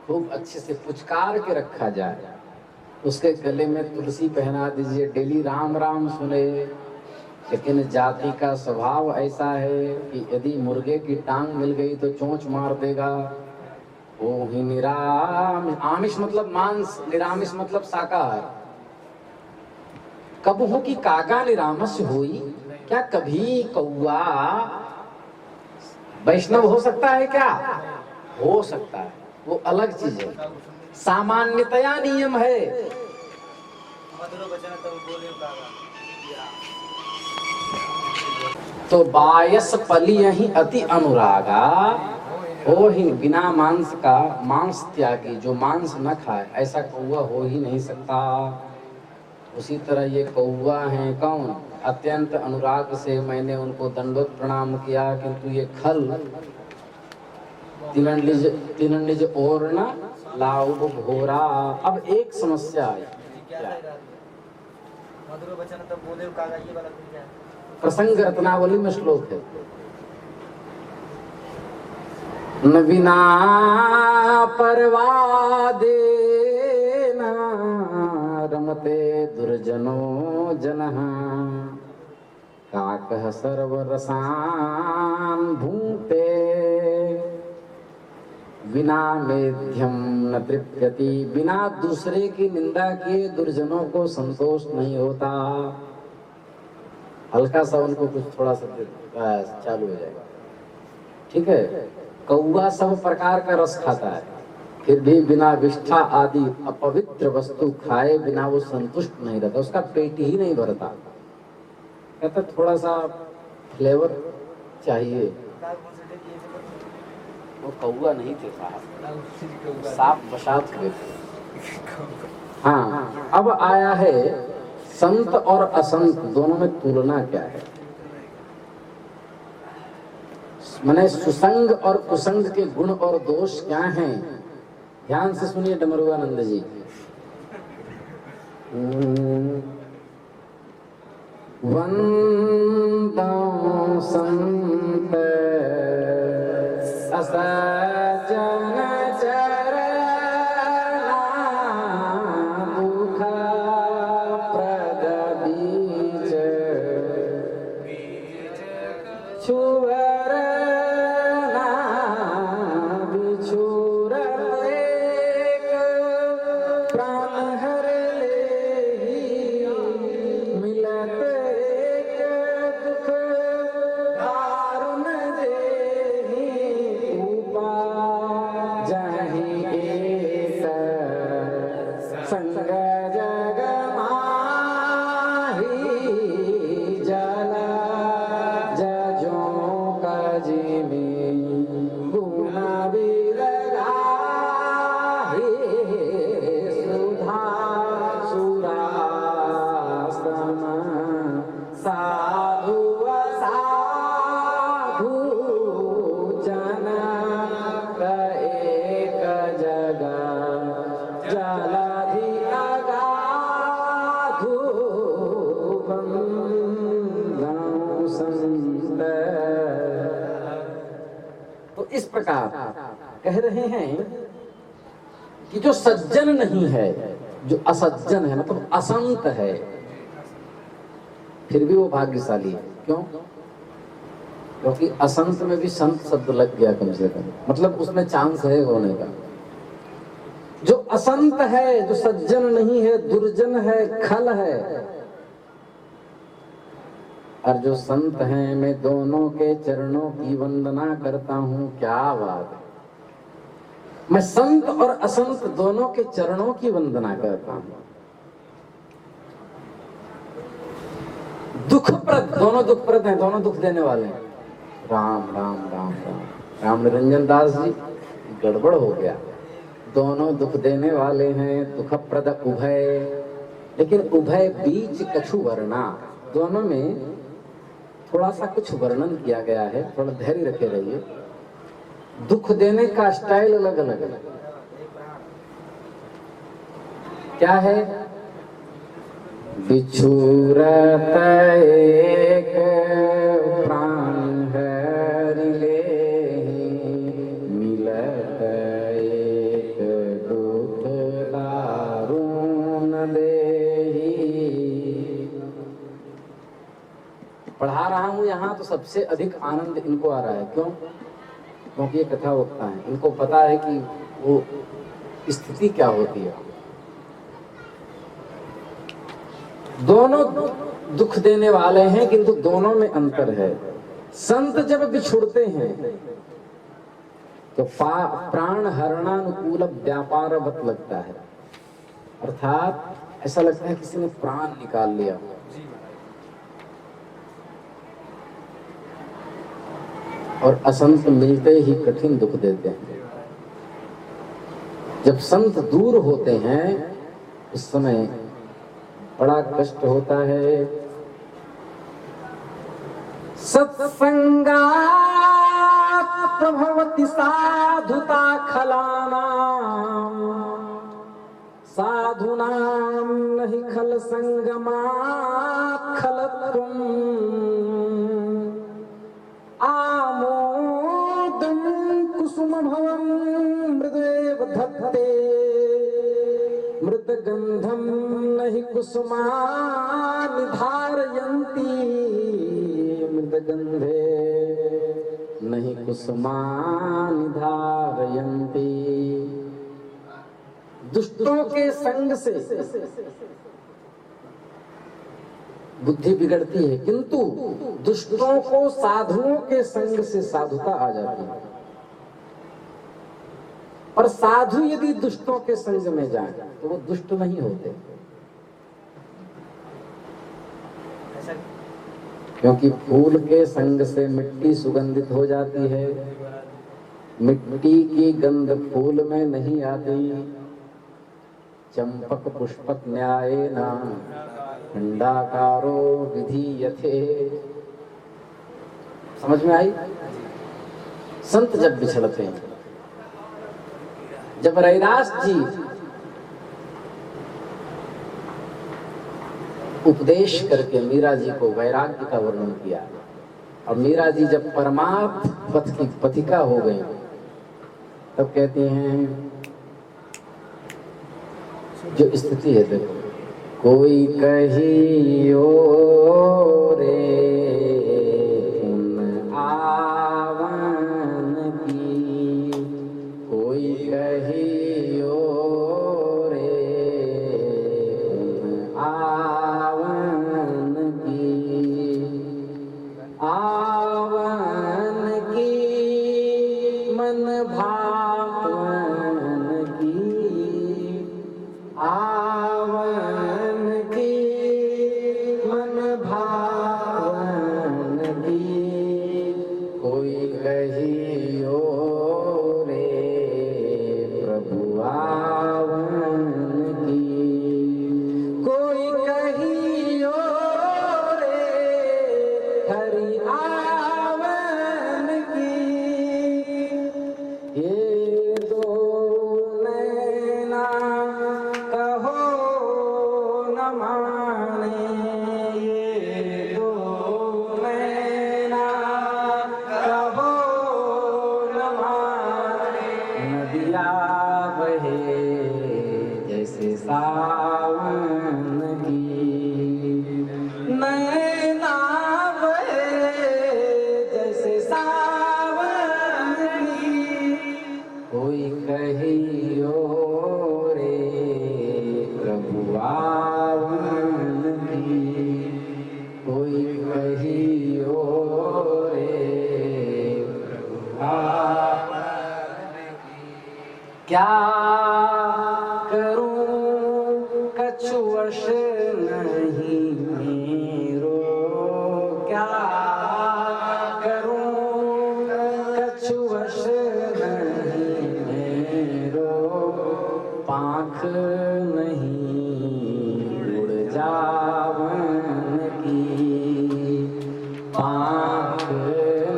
खूब अच्छे से पुचकार के रखा जाए। उसके गले में तुलसी पहना दीजिए, डेली राम राम सुने। लेकिन जाति का स्वभाव ऐसा है कि यदि मुर्गे की टांग मिल गई तो चोंच मार देगा। वो ही निरामिष, आमिष मतलब मांस, निरामिष मतलब शाकाहार। कबहू की कागा निरामस हुई, क्या कभी कौआ वैष्णव हो सकता है क्या? हो सकता है, वो अलग चीज है, सामान्यतया नियम है। मधुर वचन तब बोले कागा। तो बायस पली ही अति अनुरागा, हो ही बिना मांस का मांस त्यागी, जो मांस न खाए ऐसा कौवा हो ही नहीं सकता। उसी तरह ये कौवा है कौन? अत्यंत अनुराग से मैंने उनको दंडवत प्रणाम किया, किंतु ये खल तिनंडिज और न लाउब घोरा। अब एक समस्या आई, क्या क्या? है? मधुर वचन तब बोले कागा, ये वाला फिर क्या है? प्रसंग रत्नावली में श्लोक है, न बिना परवादे न रमते दुर्जनो जनः, काकः सर्वरसान् भुङ्क्ते बिना मेध्यम न तृप्यति। बिना दूसरे की निंदा किए दुर्जनों को संतोष नहीं होता। हल्का सा उनको कुछ थोड़ा सा चालू हो जाएगा, ठीक है। कौवा सब प्रकार का रस खाता है, फिर भी बिना विष्ठा आदि अपवित्र वस्तु खाए बिना वो संतुष्ट नहीं रहता, उसका पेट ही नहीं भरता। कहता थोड़ा सा फ्लेवर चाहिए। काग मुझे ये सब वो कौवा नहीं थे साहब, साफ बसात हुए थे। हाँ, अब आया है संत और असंत दोनों में तुलना क्या है। माने सुसंग और कुसंग के गुण और दोष क्या हैं? ध्यान से सुनिए डमरुआनंद जी। वंदो संत असजन चरणा दुख प्रद बीज छुअर ना बिछुर एक प्राण हर लेहि मिलत एक दुख दारुण देहि उपाजहि एक संग जग माहि जल जजों कजिमि गुण विरगाहि सुधा सुरासम साधु असाधु जन एक जग जलधि अगाधु बंधु संत। तो इस प्रकार कह रहे हैं कि जो सज्जन नहीं है, जो असज्जन है, मतलब असंत है, फिर भी वो भाग्यशाली है। क्यों? क्योंकि असंत में भी संत शब्द लग गया कम से कम, मतलब उसमें चांस है होने का। जो असंत है, जो सज्जन नहीं है, दुर्जन है, खल है, और जो संत हैं, मैं दोनों के चरणों की वंदना करता हूँ। क्या बात है! मैं संत और असंत दोनों के चरणों की वंदना करता हूँ। दुखप्रद, दोनों दुखप्रद हैं, दोनों दुख देने वाले हैं। राम राम राम राम राम निरंजन दास जी, गड़बड़ हो गया। दोनों दुख देने वाले हैं, दुखप्रद उभय, लेकिन उभय बीच कछु वर्णा, दोनों में थोड़ा सा कुछ वर्णन किया गया है, थोड़ा धैर्य रखे रहिए। दुख देने का स्टाइल अलग अलग है। क्या है? बिछुरत एक प्राण हरि लेहि, मिलत एक दुख दारुण देहि। पढ़ा रहा हूं यहाँ तो सबसे अधिक आनंद इनको आ रहा है। क्यों? क्योंकि ये कथा वक्ता है, इनको पता है कि वो स्थिति क्या होती है। दोनों दुख देने वाले हैं, किंतु दोनों में अंतर है। संत जब बिछुड़ते हैं तो प्राण हरणानुकूल व्यापारवत लगता है, अर्थात ऐसा लगता है किसी ने प्राण निकाल लिया। और असंत मिलते ही कठिन दुख देते हैं। जब संत दूर होते हैं उस समय बड़ा कष्ट होता है। सत्संगात् प्रभवति साधुता खलानां, साधूनां नहि खल संगमात् खलत्वम्, आमोदं कुसुमभवं मृदेव धत्ते, मृतगन्धं नहि कुसुमानि धारयन्ति, मृतगन्धे नहि कुसुमानि धारयन्ति। दुष्टों के संग से बुद्धि बिगड़ती है, किंतु दुष्टों को साधुओं के संग से साधुता आ जाती है। और साधु यदि दुष्टों के संग में जाए तो वो दुष्ट नहीं होते, क्योंकि फूल के संग से मिट्टी सुगंधित हो जाती है, मिट्टी की गंध फूल में नहीं आती। चंपक पुष्पक न्यायेन खंडाकारो विधीयते। समझ में आई? संत जब बिछड़ते हैं, जब रैदास जी उपदेश करके मीरा जी को वैराग्य का वर्णन किया और मीरा जी जब परमार्थ पथ की पथिका हो गई तब कहते हैं, जो स्थिति है देखो, कोई कहियो रे पुन आवन की, कोई कहियो रे पुन आवन की, आवन की मन भावन की, आवन की मन भावन की, कोई कहियो रे प्रभु आवन की, कोई कहियो रे हरि आवन की। ये दो नैना कहो न माने, ये दो नैना कहो न माने, नदिया बहे जैसे सावन की, नैना बहे जैसे सावन की, कोई कहियो रे प्रभु आवन की, कोई कहियो रे प्रभु आवन की। क्या करूं कछु वश नहीं मेरो, क्या करूं कछु वश नहीं मेरो, पाँख नहीं उड़ जावन की, पाँख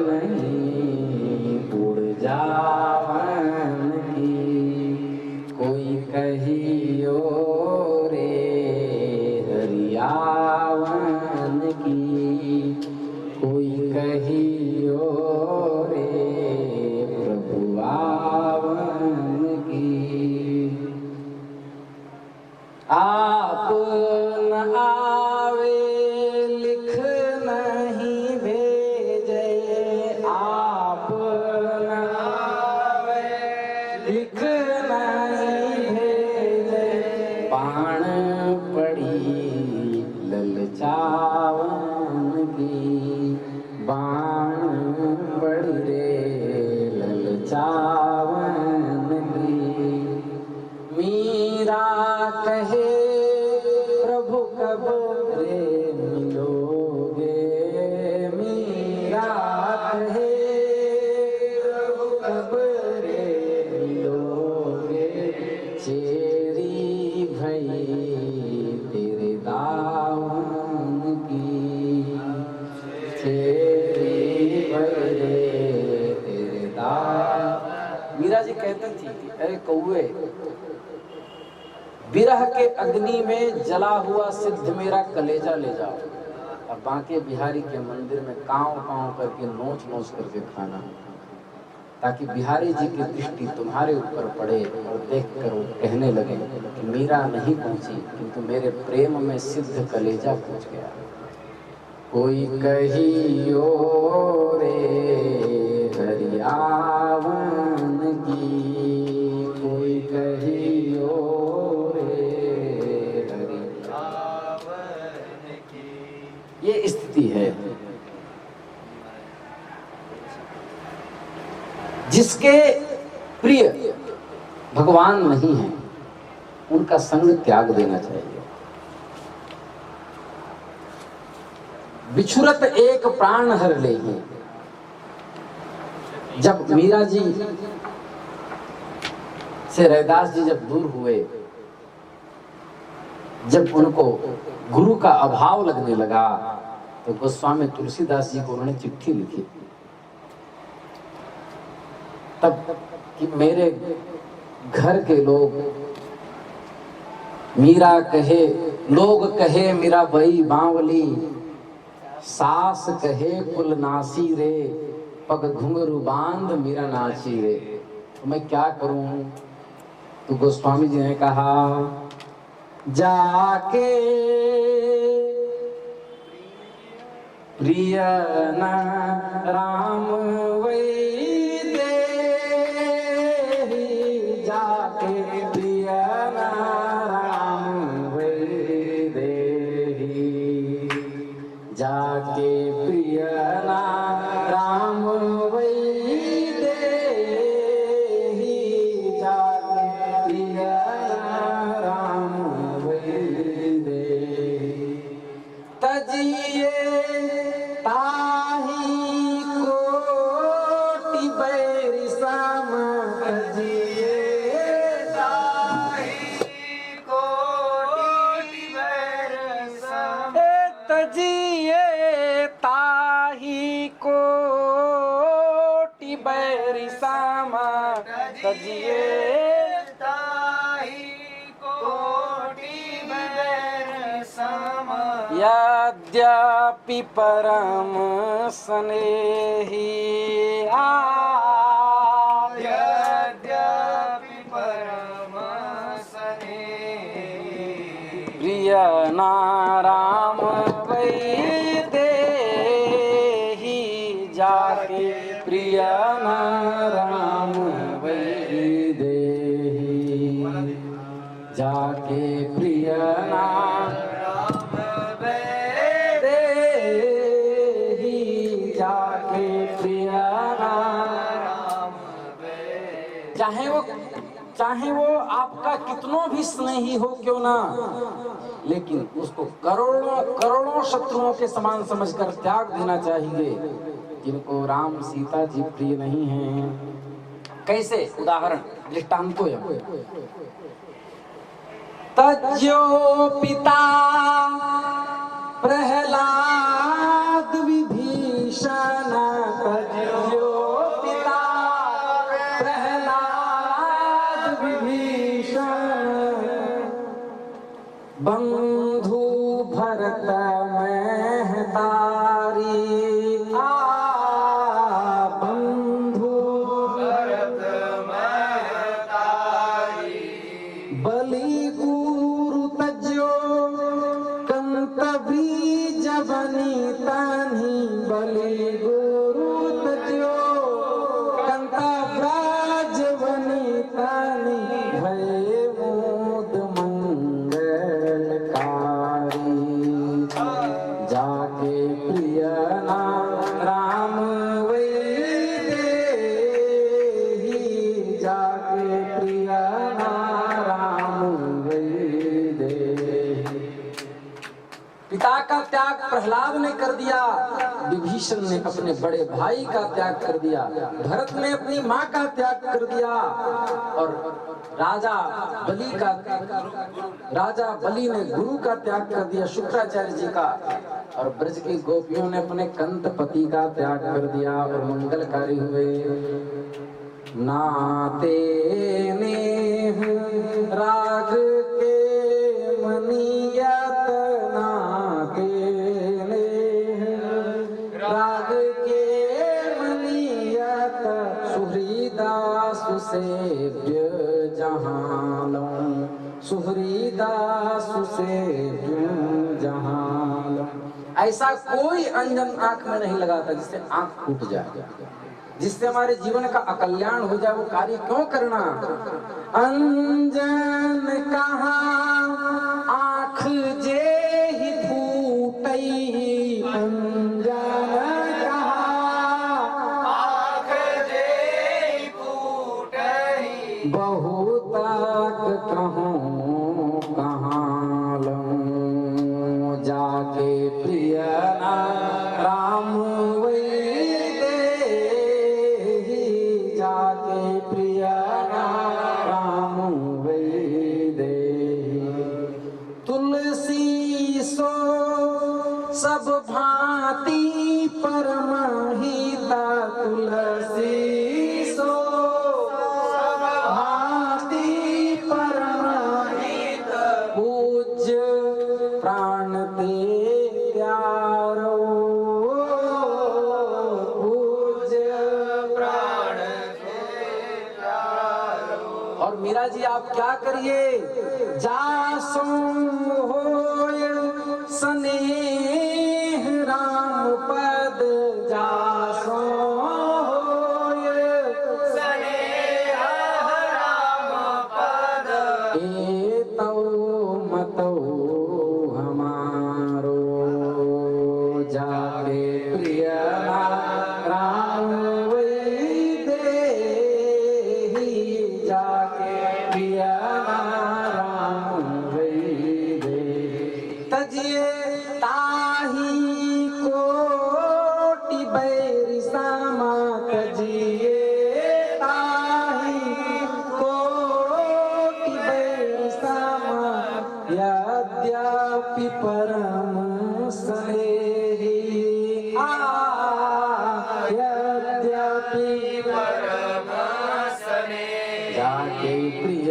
नहीं उड़ जावन की, कोई कहियो रे हरियावन की, कोई कहियो रे प्रभु आवन की। आप न आवे लिख नहीं भेजे, आप न आवे लिख नहीं भेजे, बाण पड़ी ललचावन की, बाण छेरी भरे तेरे दास। मीरा जी कहती थी कि अरे कौए, विरह के अग्नि में जला हुआ सिद्ध मेरा कलेजा ले जाओ, अब बांके बिहारी के मंदिर में कांव कांव करके नोच नोच करके खाना, ताकि बिहारी जी की दृष्टि तुम्हारे ऊपर पड़े और देखकर वो कहने लगे कि मीरा नहीं पहुंची किंतु मेरे प्रेम में सिद्ध कलेजा पहुंच गया। कोई कहियो रे हरियावन की, कोई कहियो रे हरियावन की। ये स्थिति है। जिसके प्रिय भगवान नहीं है उनका संग त्याग देना चाहिए। बिछुरत एक प्राण हर लेगी। जब मीरा जी से रैदास जी जब दूर हुए, जब उनको गुरु का अभाव लगने लगा, तो गोस्वामी तुलसीदास जी को उन्होंने चिट्ठी लिखी तब कि मेरे घर के लोग मीरा कहे, लोग कहे मीरा बई बावली, सास कहे कुल नासी रे, पग घुंघरू बांध मीरा नाची रे। तो मैं क्या करूं? तो गोस्वामी जी ने कहा, जाके प्रिय न राम वै दे, जाके प्रिय न राम वै दे, जाके प्रिय न राम वै दे, जाके प्रिय न राम वै दे, तजिए ताही कोटि बैरि सम, तजिए ताही कोटि बैरि सम, तजिए ताही कोटि बैरि सम, तजिए ताही कोटि बैरि सम, यद्यपि परम स्नेही यद्यपि परम स्नेही, प्रिय नाराम वै देहि, जाके प्रिय नाराम वै देहि, जाके प्रिय नाराम चाहे वो आपका कितनों भी स्नेही हो क्यों ना, लेकिन उसको करोड़ों करोड़ों शत्रुओं के समान समझकर त्याग देना चाहिए। जिनको राम सीता जी प्रिय नहीं हैं, कैसे? उदाहरण दृष्टांतो तज्यो पिता प्रहलाद विभीषण, तज्यो पिता प्रहलाद विभीषण, बंधु भरत महतारी, बंधु भरत महतारी, बलि गुरु तज्यो कंत बीज बनी तानी, बलि गुरु तज्यो कंत ब्राज बनी तानी, भय मोद मंगलकारी, जाके प्रिय राम वै देहि, जाके प्रिय राम वै देहि। पिता का त्याग प्रहलाद ने कर दिया, विभीषण ने अपने बड़े भाई का त्याग कर दिया, भरत ने अपनी माँ का त्याग कर दिया, और राजा बलि ने गुरु का त्याग कर दिया, शुक्राचार्य जी का, और ब्रज की गोपियों ने अपने कंत पति का त्याग कर दिया और मंगलकारी हुए। नाते नेह राग के मनियत, नाते नेह राग के मनियत, सुहृदा सुसेव्य जहाँ लऊं, सुहृदा सुसेव्य जहाँ लऊं। ऐसा कोई अंजन आंख में नहीं लगाता जिससे आंख फूट जाए, जिससे हमारे जीवन का अकल्याण हो जाए। वो कार्य क्यों करना? अंजन कहाँ आँख जे ही फूटई, अंजन कहाँ आँख जे ही फूटई, बहुताक कहूँ कहाँ लऊं, जाके प्रिय राम सब भांति परमहिता, तुलसी सो भांति परमहिता, पूज्य प्राण ते प्यारो, पूज्य प्राण ते प्यारो। और मीरा जी आप क्या करिए? जासो होय स्नेह राम पद, जासो होय स्नेह राम पद, एतौ मतौ हमारो, जाके प्रिय राम वै देहि, जाके प्रिय राम वै देहि, तजिए ताही कोटि बैरि सामा, तजिए ताही कोटि बैरि सामा, यद्यपि परम स्नेही, यद्यपि परम स्नेही, जाके प्रिय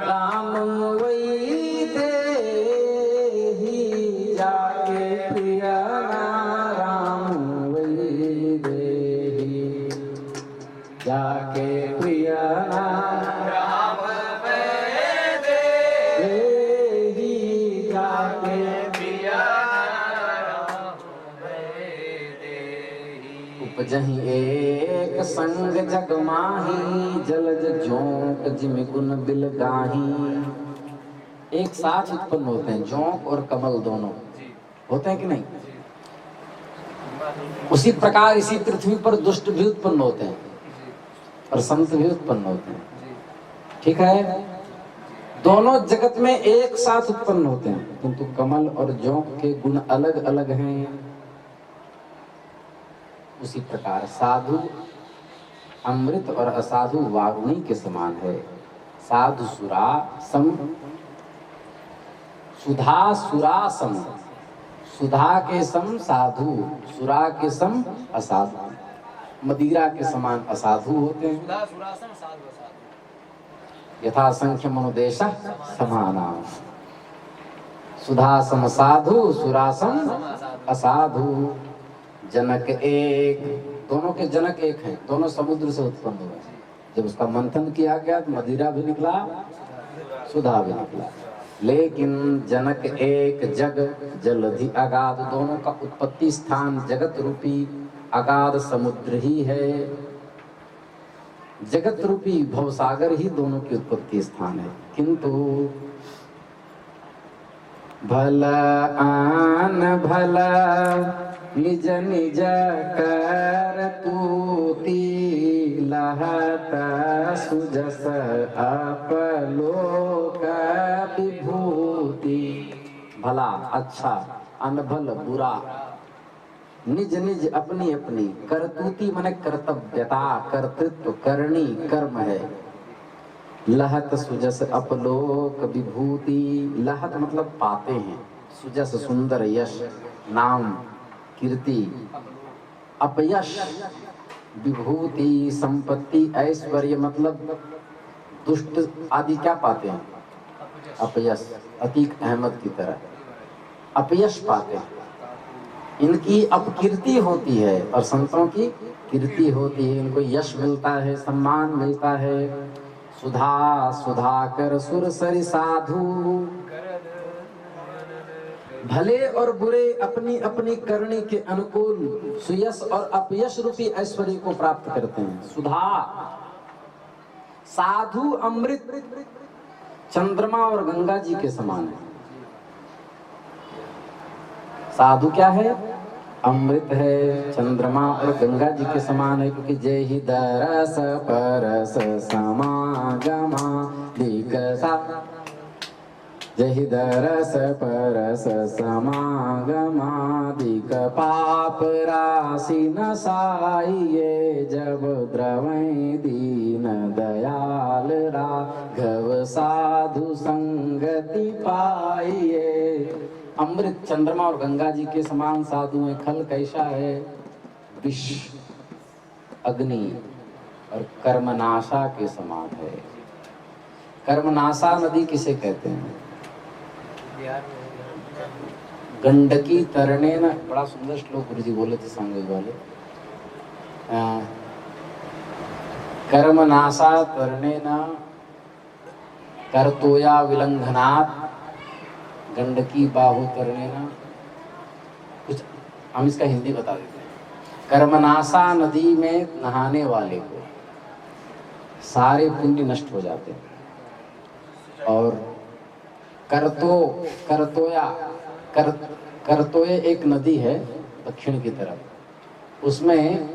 राम वै देहि, जाके प्रिय राम वै देहि, जाके प्रिय राम वै देहि, जाके प्रिय राम वै देहि। उपजहि एक संग जग माही, जलज जोंक जिमि गुण बिल गाही। एक साथ उत्पन्न होते हैं, जोंक और कमल दोनों होते हैं कि नहीं? उसी प्रकार इसी पृथ्वी पर दुष्ट भी उत्पन्न होते हैं और संत भी उत्पन्न होते हैं, ठीक है? दोनों जगत में एक साथ उत्पन्न होते हैं, किंतु कमल और जोंक के गुण अलग अलग हैं। उसी प्रकार साधु अमृत और असाधु वारुणी के समान है। साधु सुरा सम, सुधा सुरा सम, सुधा के सम साधु, सुरा के सम असाधु, मदिरा के समान असाधु होते हैं। यथा संख्य मनुदेश समाना, सुधा सम साधु, सुरा सम असाधु। जनक एक, दोनों के जनक एक हैं, दोनों समुद्र से उत्पन्न हुए। जब उसका मंथन किया गया तो मदिरा भी निकला, सुधा भी निकला, लेकिन जनक एक, जग जलधि अगाध, दोनों का उत्पत्ति स्थान जगत रूपी अगाध समुद्र ही है। जगत रूपी भवसागर ही दोनों की उत्पत्ति स्थान है। किंतु भला आन भला निज निज करतूति, लहत सुजस अपलोक विभूति। भला अच्छा, अनभल बुरा, निज निज अपनी अपनी करतूती माने कर्तव्यता, कर्तृत्व, करणी कर्म है। लहत सुजस अपलोक विभूति, लहत मतलब पाते हैं, सुजस सुंदर, यश नाम कीर्ति, अपयश विभूति संपत्ति, ऐश्वर्य मतलब दुष्ट आदि क्या पाते हैं? अपयश, अतीक अहमद की तरह अपयश पाते हैं। इनकी अपकीर्ति होती है और संतों की कीर्ति होती है, इनको यश मिलता है, सम्मान मिलता है। सुधा सुधाकर सुरसरि साधु, भले और बुरे अपनी अपनी करनी के अनुकूल सुयश और अपयश रूपी ऐश्वर्य को प्राप्त करते हैं। सुधा, साधु अमृत चंद्रमा और गंगा जी के समान है। साधु क्या है? अमृत है, चंद्रमा और गंगा जी के समान है, क्योंकि जय ही दरस परस समागमा दिकसा, जय ही दरस परस समागमा दिक पाप राशि नसाइए, जब द्रवै दीन दयाल राघव साधु संगति पाइए। अमृत चंद्रमा और गंगा जी के समान साधु है। खल कैसा है? विष अग्नि और कर्मनाशा के समान है। कर्मनाशा नदी किसे कहते हैं? गंडकी तरने न, बड़ा सुंदर श्लोक गुरु जी बोले थे सांगोई वाले, कर्मनाशा तरने न करतोया विलंघनात्, गंडकी बाहु तरने ना, कुछ हम इसका हिंदी बता देते हैं। कर्मनाशा नदी में नहाने वाले को सारे पुण्य नष्ट हो जाते हैं। और करतोय एक नदी है दक्षिण की तरफ, उसमें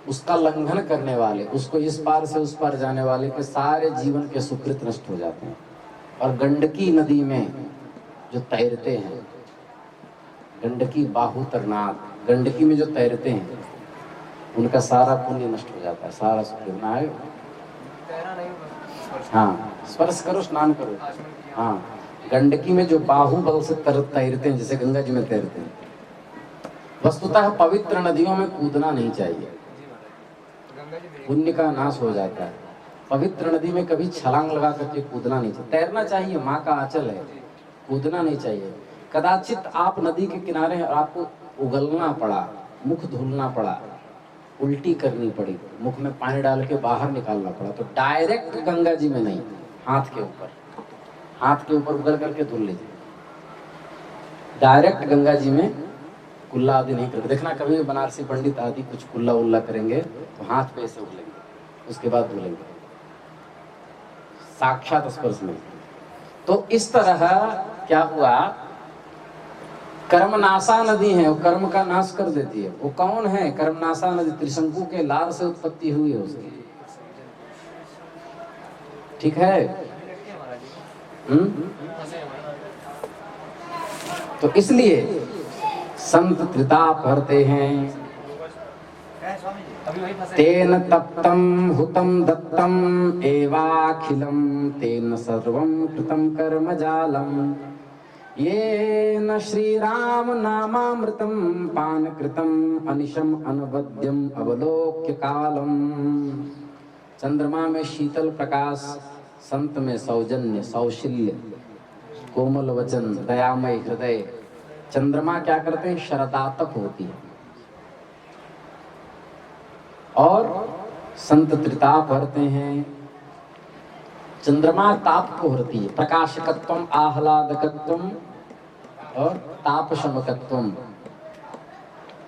उसका लंघन करने वाले, उसको इस पार से उस पार जाने वाले के सारे जीवन के सुकृत नष्ट हो जाते हैं। और गंडकी नदी में जो तैरते हैं, गंडकी बाहु तरनाथ, गंडकी में जो तैरते हैं उनका सारा पुण्य नष्ट हो जाता है, सारा सुकृत ना आए। हाँ, स्पर्श करो, स्नान करो। हाँ, गंडकी में जो बाहुबल से तैरते हैं, जैसे गंगा जी में तैरते हैं। वस्तुतः पवित्र नदियों में कूदना नहीं चाहिए, पुण्य का नाश हो जाता है। पवित्र नदी में कभी छलांग लगा करके कूदना नहीं चाहिए। तैरना चाहिए, माँ का आंचल है, कूदना नहीं चाहिए। कदाचित आप नदी के किनारे हैं और आपको उगलना पड़ा, मुख धुलना पड़ा, उल्टी करनी पड़ी, मुख में पानी डाल के बाहर निकालना पड़ा, तो डायरेक्ट गंगा जी में नहीं, हाथ के ऊपर उगल करके धुल लीजिए। डायरेक्ट गंगा जी में कुल्ला आदि नहीं करके देखना। कभी बनारसी पंडित आदि कुछ कुल्ला उल्ला करेंगे तो हाथ पे ऐसे उगलेंगे, उसके बाद धुलेंगे, साक्षात स्पर्श में। तो इस तरह क्या हुआ, कर्मनाशा नदी है, वो कर्म का नाश कर देती है। वो कौन है कर्मनाशा नदी? त्रिशंकु के लार से उत्पत्ति हुई है उसकी, ठीक है। तो इसलिए संत त्रिताप भरते हैं। तेन तप्तम हुतम दत्तम एवाखिलम, तेन सर्वम कृतम कर्म जालम, ये न श्री राम नामामृतम पान कृतम अनिशम अनवद्यम अवलोक्य कालम। चंद्रमा में शीतल प्रकाश, संत में सौजन्य, सौशील्य, कोमल वचन, दयामय हृदय। चंद्रमा क्या करते हैं? शरदातक होती है। और संत त्रिताप भरते हैं। चंद्रमा ताप को हरती है, प्रकाशकत्वम, आह्लादकत्वम और तापशमकत्वम,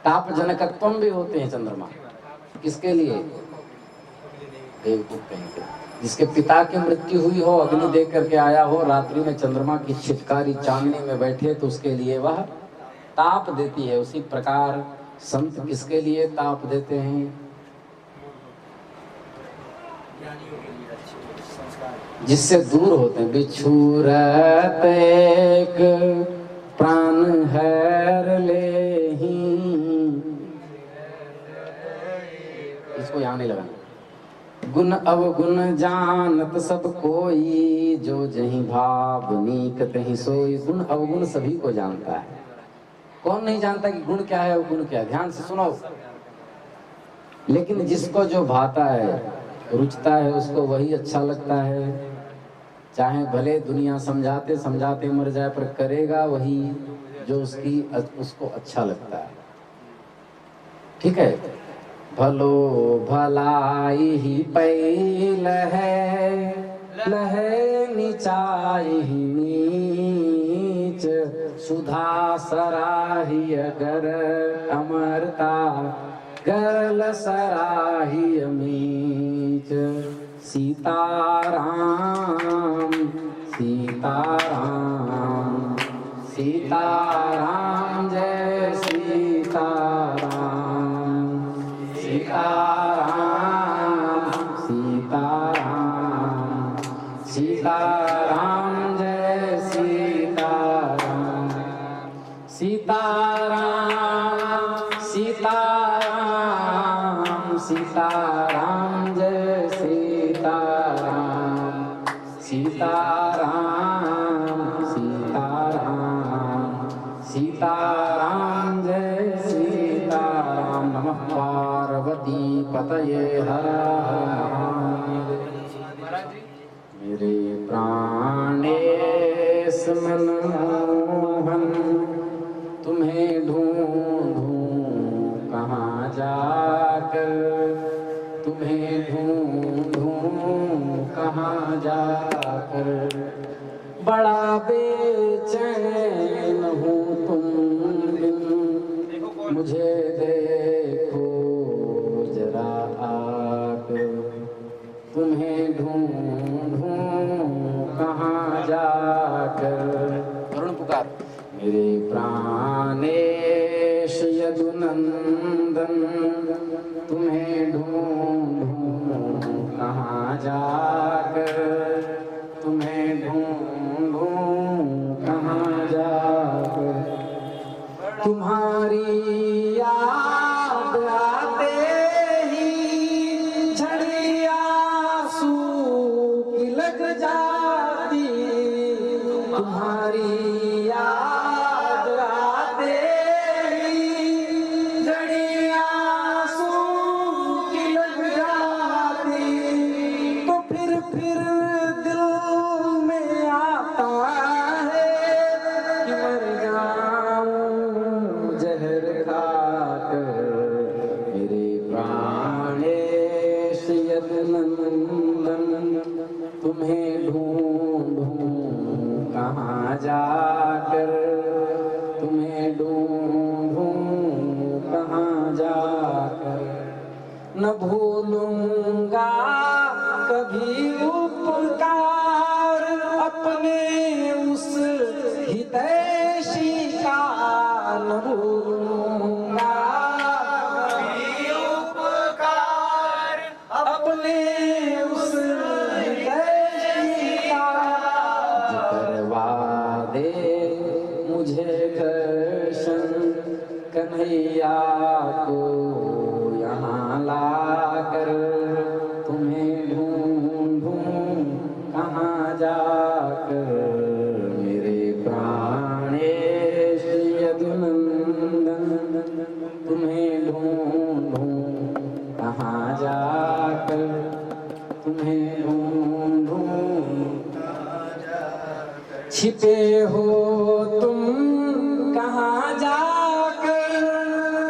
तापजनकत्वम भी होते हैं चंद्रमा। किसके लिए? बेवकूफ कहीं के, जिसके पिता की मृत्यु हुई हो, अग्नि देख करके आया हो, रात्रि में चंद्रमा की छिटकारी चांदनी में बैठे तो उसके लिए वह ताप देती है। उसी प्रकार संत किसके लिए ताप देते हैं? जिससे दूर होते हैं। बिछुरत एक प्राण हैर लेहि, इसको यहाँ नहीं लगाना। गुण अवगुण जानत सब कोई, जो जहीं भाव नीक तहीं सोई। गुण अवगुण सभी को जानता है, कौन नहीं जानता कि गुण क्या है अवगुण क्या है। ध्यान से सुनो, लेकिन जिसको जो भाता है, रुचता है, उसको वही अच्छा लगता है। चाहे भले दुनिया समझाते समझाते मर जाए, पर करेगा वही जो उसको अच्छा लगता है। ठीक है, भलो भलाई ही पैल है, लहे नीचाई ही नीच। सुधा सराही अगर अमरता, गरल सराही मीच। सीताराम सीताराम सीताराम, जय सीताराम। सीताराम सीताराम सीताराम, जय सीताराम। सीताराम सीताराम सीताराम, जय सीताराम। सीताराम सीताराम सीताराम, जय सीताराम। नमः पार्वती पतये हर हर महादेव। मेरे प्राणेश मनमोहन, तुम्हें ढूंढूं कहाँ जाकर, तुम्हें ढूंढूं कहाँ जाकर। बड़ा बेचैन हूँ तुम बिन, मुझे देखो जरा आकर। तुम्हें ढूंढूं कहाँ जाकर। वरुण पुकार। मेरे प्राणेश यदुनंदन, तुम्हें ढूंढूं कहाँ जाकर। तुम्हें ढूंढूं कहाँ जाकर। तुम्हारी याद आते ही झड़िया सूखी लग जाती। तुम्हारी याद आते ही झड़िया सूखी लग जाती। तो फिर दिल में आता है कि मर जाऊं जहर खाकर। मेरे प्राणेश यदुनंदन, तुम्हें ढूंढूं कहाँ जाकर। तुम्हें ढूंढूं कहाँ जाकर। न भूलूंगा कभी उपकार अपने उस हितैषी का। न भूलूंगा कभी उपकार अपने उस हितैषी का। जो करवा दे मुझे दर्शन, कन्हैया को यहाँ लाकर। तुम्हें ढूंढूं कहाँ जाकर। मेरे प्राणेश यदुनंदन, तुम्हें ढूंढूं कहाँ जाकर। तुम्हें ढूंढूं छिपे हो तुम कहाँ जाकर।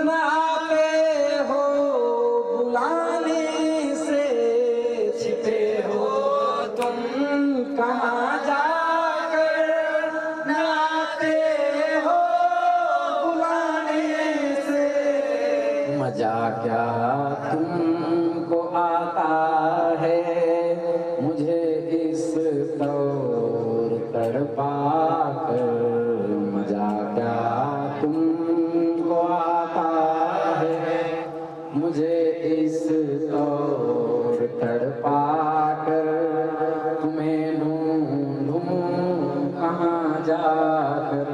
न आते हो बुलाने से। छिपे हो तुम कहाँ जाकर। न आते हो बुलाने से। मजा क्या तुमको आता है, मुझे इस तौर तड़पा कर। मजा क्या तुमको आता है, मुझे इस तौर तड़पा कर। तुम्हें ढूंढूं कहाँ जाकर।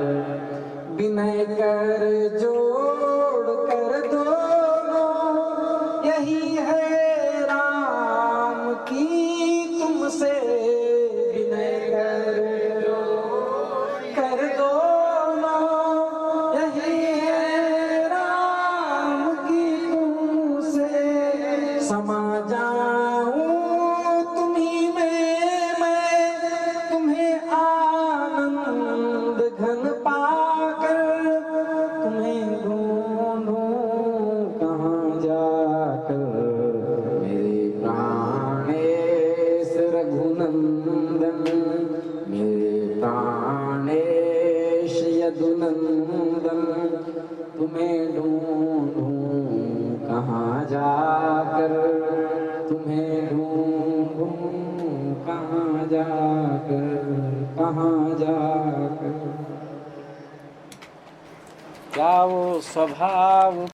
विनय कर जोड़ कर दोनों, यही है समा जाऊं तुम्हीं में, मैं तुम्हें आनंद घन पाकर तुम्हें ढूंढूं कहाँ जाकर। मेरे प्राणेश रघुनंदन, मेरे प्राणेश यदुनंदन, तुम्हें ढूंढूं कहाँ जाकर, तुम्हें ढूंढूं कहाँ जाकर, कहाँ जाकर। क्या वो स्वभाव